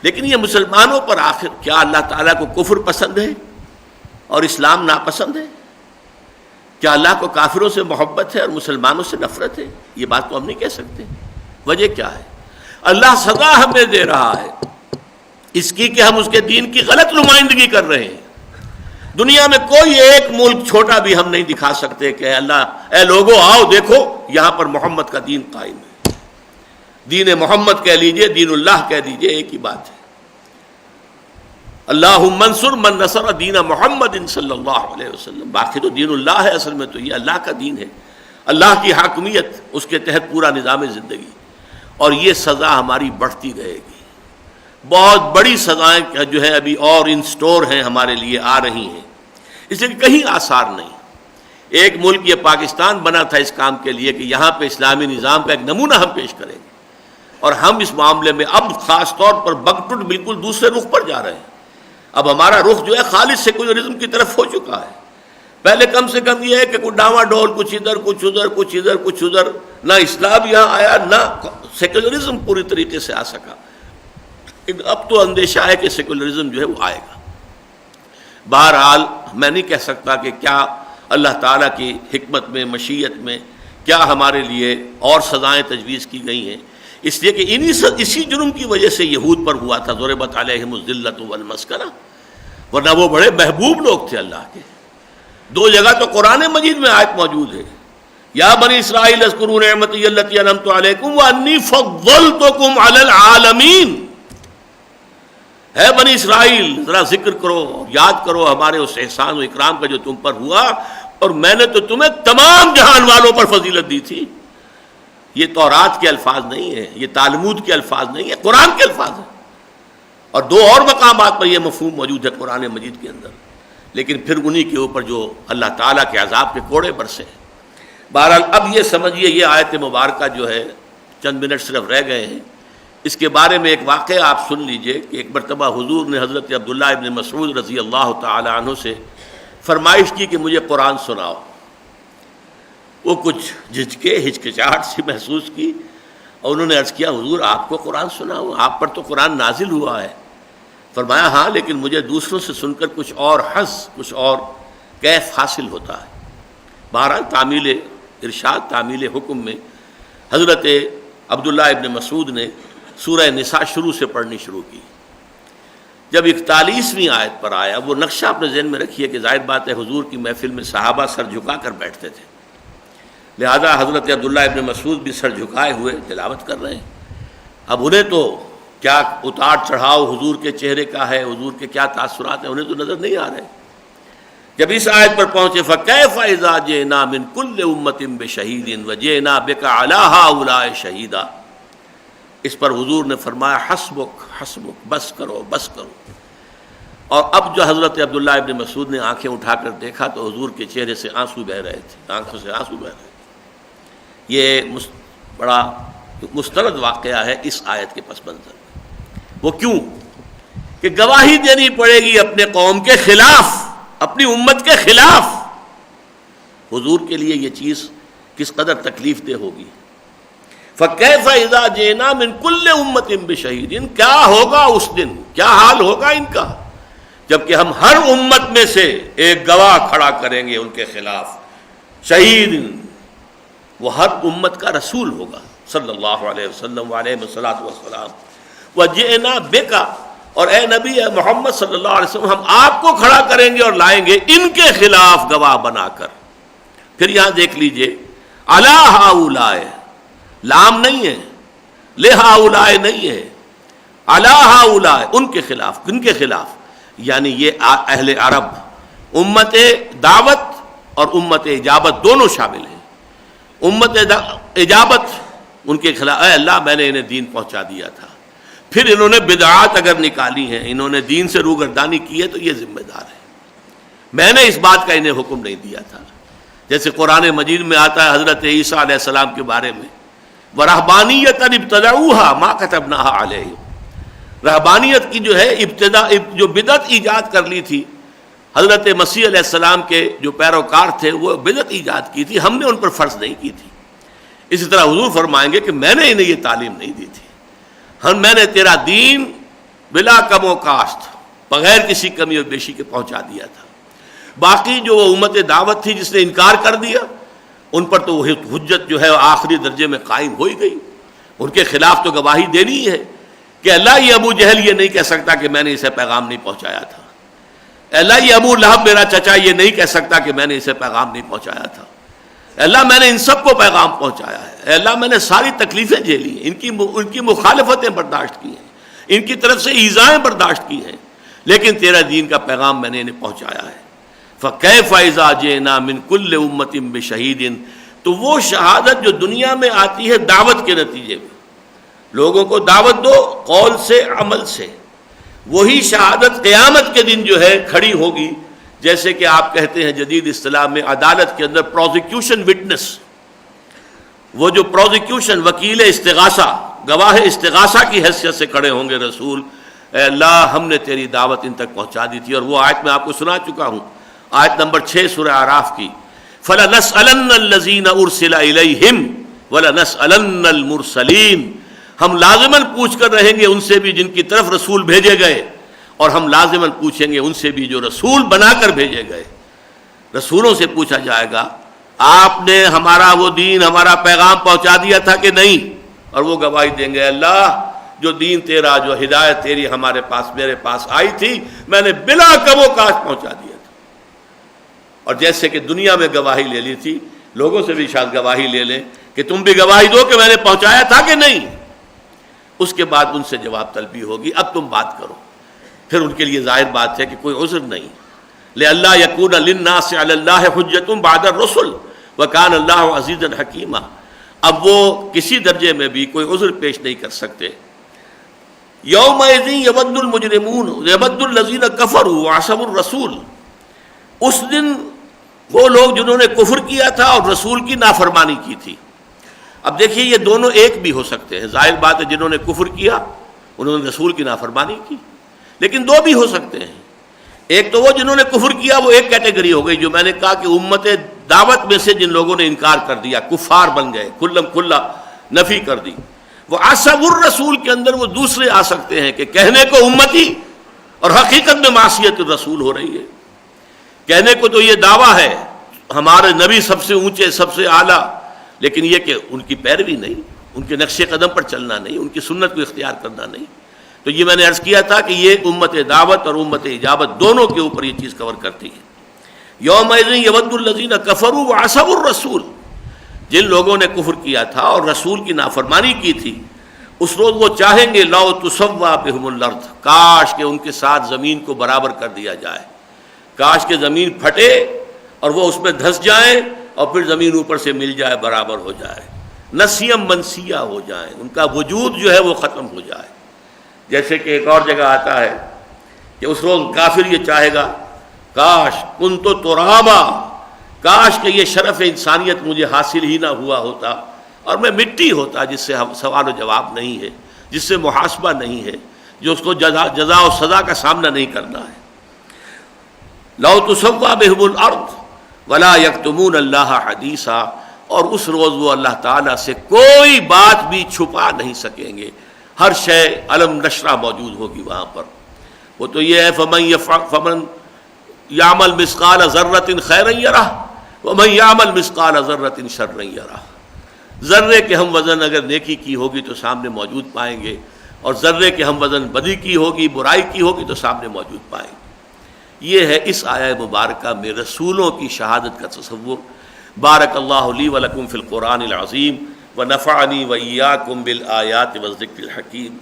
لیکن یہ مسلمانوں پر آخر کیا اللہ تعالیٰ کو کفر پسند ہے اور اسلام ناپسند ہے؟ کیا اللہ کو کافروں سے محبت ہے اور مسلمانوں سے نفرت ہے؟ یہ بات تو ہم نہیں کہہ سکتے. وجہ کیا ہے؟ اللہ سزا ہمیں دے رہا ہے اس کی کہ ہم اس کے دین کی غلط نمائندگی کر رہے ہیں. دنیا میں کوئی ایک ملک چھوٹا بھی ہم نہیں دکھا سکتے کہ اے لوگو آؤ دیکھو یہاں پر محمد کا دین قائم ہے. دین محمد کہہ لیجئے، دین اللہ کہہ دیجئے، ایک ہی بات ہے. اللہم انصر من نصر دین محمد صلی اللہ علیہ وسلم. باقی تو دین اللہ ہے، اصل میں تو یہ اللہ کا دین ہے، اللہ کی حاکمیت، اس کے تحت پورا نظام زندگی. اور یہ سزا ہماری بڑھتی رہے گی. بہت بڑی سزائیں جو ہے ابھی اور ان سٹور ہیں ہمارے لیے، آ رہی ہیں. اس لیے کہیں آثار نہیں. ایک ملک یہ پاکستان بنا تھا اس کام کے لیے کہ یہاں پہ اسلامی نظام کا ایک نمونہ ہم پیش کریں گے. اور ہم اس معاملے میں اب خاص طور پر بگٹٹ بالکل دوسرے رخ پر جا رہے ہیں. اب ہمارا رخ جو ہے خالص سیکولرزم کی طرف ہو چکا ہے. پہلے کم سے کم یہ ہے کہ کوئی ڈاما ڈول، کچھ ادھر کچھ ادھر، کچھ ادھر کچھ ادھر، نہ اسلام یہاں آیا نہ سیکولرزم پوری طریقے سے آ سکا. اب تو اندیشہ ہے کہ سیکولرزم جو ہے وہ آئے گا. بہرحال میں نہیں کہہ سکتا کہ کیا اللہ تعالیٰ کی حکمت میں، مشیت میں کیا ہمارے لیے اور سزائیں تجویز کی گئی ہیں. اس لیے کہ اسی جرم کی وجہ سے یہود پر ہوا تھا ضربت علیہم الذلۃ والمسکنہ. ورنہ وہ بڑے محبوب لوگ تھے اللہ کے. 2 جگہ تو قرآن مجید میں آیت موجود ہے، یا بنی اسرائیل اذکروا نعمتی التی انعمت علیکم وانی فضلتکم علی العالمین. ہے بنی اسرائیل، ذرا ذکر کرو اور یاد کرو ہمارے اس احسان و اکرام کا جو تم پر ہوا، اور میں نے تو تمہیں تمام جہان والوں پر فضیلت دی تھی. یہ تورات کے الفاظ نہیں ہیں، یہ تالمود کے الفاظ نہیں ہیں، قرآن کے الفاظ ہیں. اور 2 اور مقامات پر یہ مفہوم موجود ہے قرآن مجید کے اندر. لیکن پھر انہی کے اوپر جو اللہ تعالیٰ کے عذاب کے کوڑے برسے. بہرحال اب یہ سمجھیے، یہ آیت مبارکہ جو ہے چند منٹ صرف رہ گئے ہیں. اس کے بارے میں ایک واقعہ آپ سن لیجئے کہ ایک مرتبہ حضور نے حضرت عبداللہ ابن مسعود رضی اللہ تعالی عنہ سے فرمائش کی کہ مجھے قرآن سناؤ. وہ کچھ جھجکے، ہچکچاہٹ سی محسوس کی اور انہوں نے عرض کیا حضور آپ کو قرآن سناؤ، آپ پر تو قرآن نازل ہوا ہے. فرمایا ہاں، لیکن مجھے دوسروں سے سن کر کچھ اور حظ، کچھ اور کیف حاصل ہوتا ہے. بہرحال تعمیل ارشاد، تعمیل حکم میں حضرت عبداللہ ابن مسعود نے سورہ نساء شروع سے پڑھنی شروع کی. جب 41ویں آیت پر آیا، وہ نقشہ اپنے ذہن میں رکھیے کہ ظاہر بات ہے حضور کی محفل میں صحابہ سر جھکا کر بیٹھتے تھے، لہذا حضرت عبداللہ ابن مسعود بھی سر جھکائے ہوئے تلاوت کر رہے ہیں. اب انہیں تو کیا اتار چڑھاؤ حضور کے چہرے کا ہے، حضور کے کیا تاثرات ہیں، انہیں تو نظر نہیں آ رہے. جب اس آیت پر پہنچے فَكَيْفَ إِذَا جِئْنَا مِنْ كُلِّ أُمَّةٍ بِشَهِيدٍ وَجِئْنَا بِكَ عَلَىٰ هَٰؤُلَاءِ شَهِيدًا، اس پر حضور نے فرمایا حسبک حسبک، بس کرو بس کرو. اور اب جو حضرت عبداللہ ابن مسعود نے آنکھیں اٹھا کر دیکھا تو حضور کے چہرے سے آنسو بہہ رہے تھے، آنکھوں سے آنسو بہہ رہے تھے. یہ بڑا مستند واقعہ ہے اس آیت کے پس منظر میں. وہ کیوں کہ گواہی دینی پڑے گی اپنے قوم کے خلاف، اپنی امت کے خلاف. حضور کے لیے یہ چیز کس قدر تکلیف دہ ہوگی. فَكَيْفَ إِذَا جِئْنَا مِنْ كُلِّ أُمَّةٍ بِشَهِيدٍ، کیا ہوگا اس دن، کیا حال ہوگا ان کا جبکہ ہم ہر امت میں سے ایک گواہ کھڑا کریں گے ان کے خلاف. شہید، وہ ہر امت کا رسول ہوگا صلی اللہ علیہ وسلم علیہ والسلام. وَجِئْنَا بِكَ، اور اے نبی اے محمد صلی اللہ علیہ وسلم ہم آپ کو کھڑا کریں گے اور لائیں گے ان کے خلاف گواہ بنا کر. پھر یہاں دیکھ لیجئے عَلَىٰ هَٰؤُلَاءِ، لام نہیں ہے، لِهَٰؤُلَاءِ نہیں ہے، عَلَىٰ هَٰؤُلَاءِ ان کے خلاف. کن کے خلاف؟ یعنی یہ اہل عرب، امت دعوت اور امت اجابت دونوں شامل ہیں. امت اجابت ان کے خلاف، اے اللہ میں نے انہیں دین پہنچا دیا تھا، پھر انہوں نے بدعات اگر نکالی ہیں، انہوں نے دین سے روگردانی کی ہے تو یہ ذمہ دار ہے، میں نے اس بات کا انہیں حکم نہیں دیا تھا. جیسے قرآن مجید میں آتا ہے حضرت عیسیٰ علیہ السلام کے بارے میں، وَرَهْبَانِيَّةً ابْتَدَعُوهَا مَا كَتَبْنَاهَا عَلَيْهِمْ، رہبانیت کی جو ہے ابتدا، جو بدعت ایجاد کر لی تھی حضرت مسیح علیہ السلام کے جو پیروکار تھے، وہ بدعت ایجاد کی تھی، ہم نے ان پر فرض نہیں کی تھی. اسی طرح حضور فرمائیں گے کہ میں نے انہیں یہ تعلیم نہیں دی تھی، میں نے تیرا دین بلا کم و کاشت، بغیر کسی کمی و بیشی کے پہنچا دیا تھا. باقی جو امت دعوت تھی جس نے انکار کر دیا، ان پر تو حجت جو ہے آخری درجے میں قائم ہو ہی گئی. ان کے خلاف تو گواہی دینی ہے کہ اللہ یہ ابو جہل یہ نہیں کہہ سکتا کہ میں نے اسے پیغام نہیں پہنچایا تھا. اللہ یہ ابو لہب میرا چچا یہ نہیں کہہ سکتا کہ میں نے اسے پیغام نہیں پہنچایا تھا. اللہ میں نے ان سب کو پیغام پہنچایا ہے. اللہ میں نے ساری تکلیفیں جھیلی ہیں، ان کی مخالفتیں برداشت کی ہیں، ان کی طرف سے ایذائیں برداشت کی ہیں، لیکن تیرا دین کا پیغام میں نے انہیں پہنچایا ہے. فَكَيْفَ إِذَا جِئْنَا مِنْ كُلِّ أُمَّةٍ بِشَهِيدٍ، تو وہ شہادت جو دنیا میں آتی ہے دعوت کے نتیجے میں، لوگوں کو دعوت دو قول سے عمل سے، وہی شہادت قیامت کے دن جو ہے کھڑی ہوگی. جیسے کہ آپ کہتے ہیں جدید اصطلاح میں عدالت کے اندر پروزیکیوشن وٹنس، وہ جو پروزیکیوشن وکیل استغاثہ، گواہ استغاثہ کی حیثیت سے کھڑے ہوں گے رسول، اے اللہ ہم نے تیری دعوت ان تک پہنچا دی تھی. اور وہ آیت میں آپ کو سنا چکا ہوں، آیت نمبر 6 سورہ اعراف کی، فَلَنَسْأَلَنَّ الَّذِينَ أُرْسِلَ إِلَيْهِمْ وَلَنَسْأَلَنَّ الْمُرْسَلِينَ، ہم لازماً پوچھ کر رہیں گے ان سے بھی جن کی طرف رسول بھیجے گئے، اور ہم لازماً پوچھیں گے ان سے بھی جو رسول بنا کر بھیجے گئے. رسولوں سے پوچھا جائے گا آپ نے ہمارا وہ دین، ہمارا پیغام پہنچا دیا تھا کہ نہیں، اور وہ گواہی دیں گے اللہ جو دین تیرا، جو ہدایت تیری ہمارے پاس، میرے پاس آئی تھی، میں نے بلا کم و کاش پہنچا دیا تھا. اور جیسے کہ دنیا میں گواہی لے لی تھی، لوگوں سے بھی شاید گواہی لے لیں کہ تم بھی گواہی دو کہ میں نے پہنچایا تھا کہ نہیں. اس کے بعد ان سے جواب طلبی ہوگی، اب تم بات کرو. پھر ان کے لیے ظاہر بات ہے کہ کوئی عذر نہیں. لِأَلَّا يَكُونَ لِلنَّاسِ عَلَى اللَّهِ حُجَّةٌ بَعْدَ الرُّسُلِ وَكَانَ اللَّهُ عَزِيزًا حَكِيمًا. اب وہ کسی درجے میں بھی کوئی عذر پیش نہیں کر سکتے. يَوْمَئِذٍ يَوَدُّ الْمُجْرِمُونَ يَوَدُّ الَّذِينَ كَفَرُوا وَعَصَوُا الرَّسُولَ، اس دن وہ لوگ جنہوں نے کفر کیا تھا اور رسول کی نافرمانی کی تھی. اب دیکھیے یہ دونوں ایک بھی ہو سکتے ہیں. ظاہر بات ہے جنہوں نے کفر کیا انہوں نے رسول کی نافرمانی کی، لیکن دو بھی ہو سکتے ہیں. ایک تو وہ جنہوں نے کفر کیا، وہ ایک کیٹیگری ہو گئی جو میں نے کہا کہ امت دعوت میں سے جن لوگوں نے انکار کر دیا، کفار بن گئے، کلم کھلا نفی کر دی. وہ عصب الرسول کے اندر وہ دوسرے آ سکتے ہیں کہ کہنے کو امتی اور حقیقت میں معصیت الرسول ہو رہی ہے. کہنے کو تو یہ دعویٰ ہے ہمارے نبی سب سے اونچے، سب سے اعلیٰ، لیکن یہ کہ ان کی پیروی نہیں، ان کے نقش قدم پر چلنا نہیں، ان کی سنت کو اختیار کرنا نہیں. تو یہ میں نے عرض کیا تھا کہ یہ امت دعوت اور امت اجابت دونوں کے اوپر یہ چیز کور کرتی ہے. یومئذ یود الذین کفروا وعصوا الرسول، جن لوگوں نے کفر کیا تھا اور رسول کی نافرمانی کی تھی، اس روز وہ چاہیں گے لو تسوا بہم الارض، کاش کہ ان کے ساتھ زمین کو برابر کر دیا جائے، کاش کہ زمین پھٹے اور وہ اس میں دھس جائیں اور پھر زمین اوپر سے مل جائے، برابر ہو جائے، نسیم منسیہ ہو جائیں، ان کا وجود جو ہے وہ ختم ہو جائے. جیسے کہ ایک اور جگہ آتا ہے کہ اس روز کافر یہ چاہے گا کاش کنت ترابا، کاش کہ یہ شرف انسانیت مجھے حاصل ہی نہ ہوا ہوتا اور میں مٹی ہوتا، جس سے سوال و جواب نہیں ہے، جس سے محاسبہ نہیں ہے، جو اس کو جزا و سزا کا سامنا نہیں کرنا ہے. لو تسوا بہم الارض ولا یکتمون اللہ حدیثا، اور اس روز وہ اللہ تعالیٰ سے کوئی بات بھی چھپا نہیں سکیں گے، ہر شے علم نشرہ موجود ہوگی وہاں پر۔ وہ تو یہ ہے فمن یعمل مثقال ذرۃ خیرا یرہ ومن یعمل مثقال ذرۃ شرا یرہ۔ ذرے کے ہم وزن اگر نیکی کی ہوگی تو سامنے موجود پائیں گے، اور ذرے کے ہم وزن بدی کی ہوگی، برائی کی ہوگی تو سامنے موجود پائیں گے۔ یہ ہے اس آیہ مبارکہ میں رسولوں کی شہادت کا تصور۔ بارک اللہ لی ولکم فی القرآن العظیم ونفعنی وإیاکم بالآیات والذکر الحکیم۔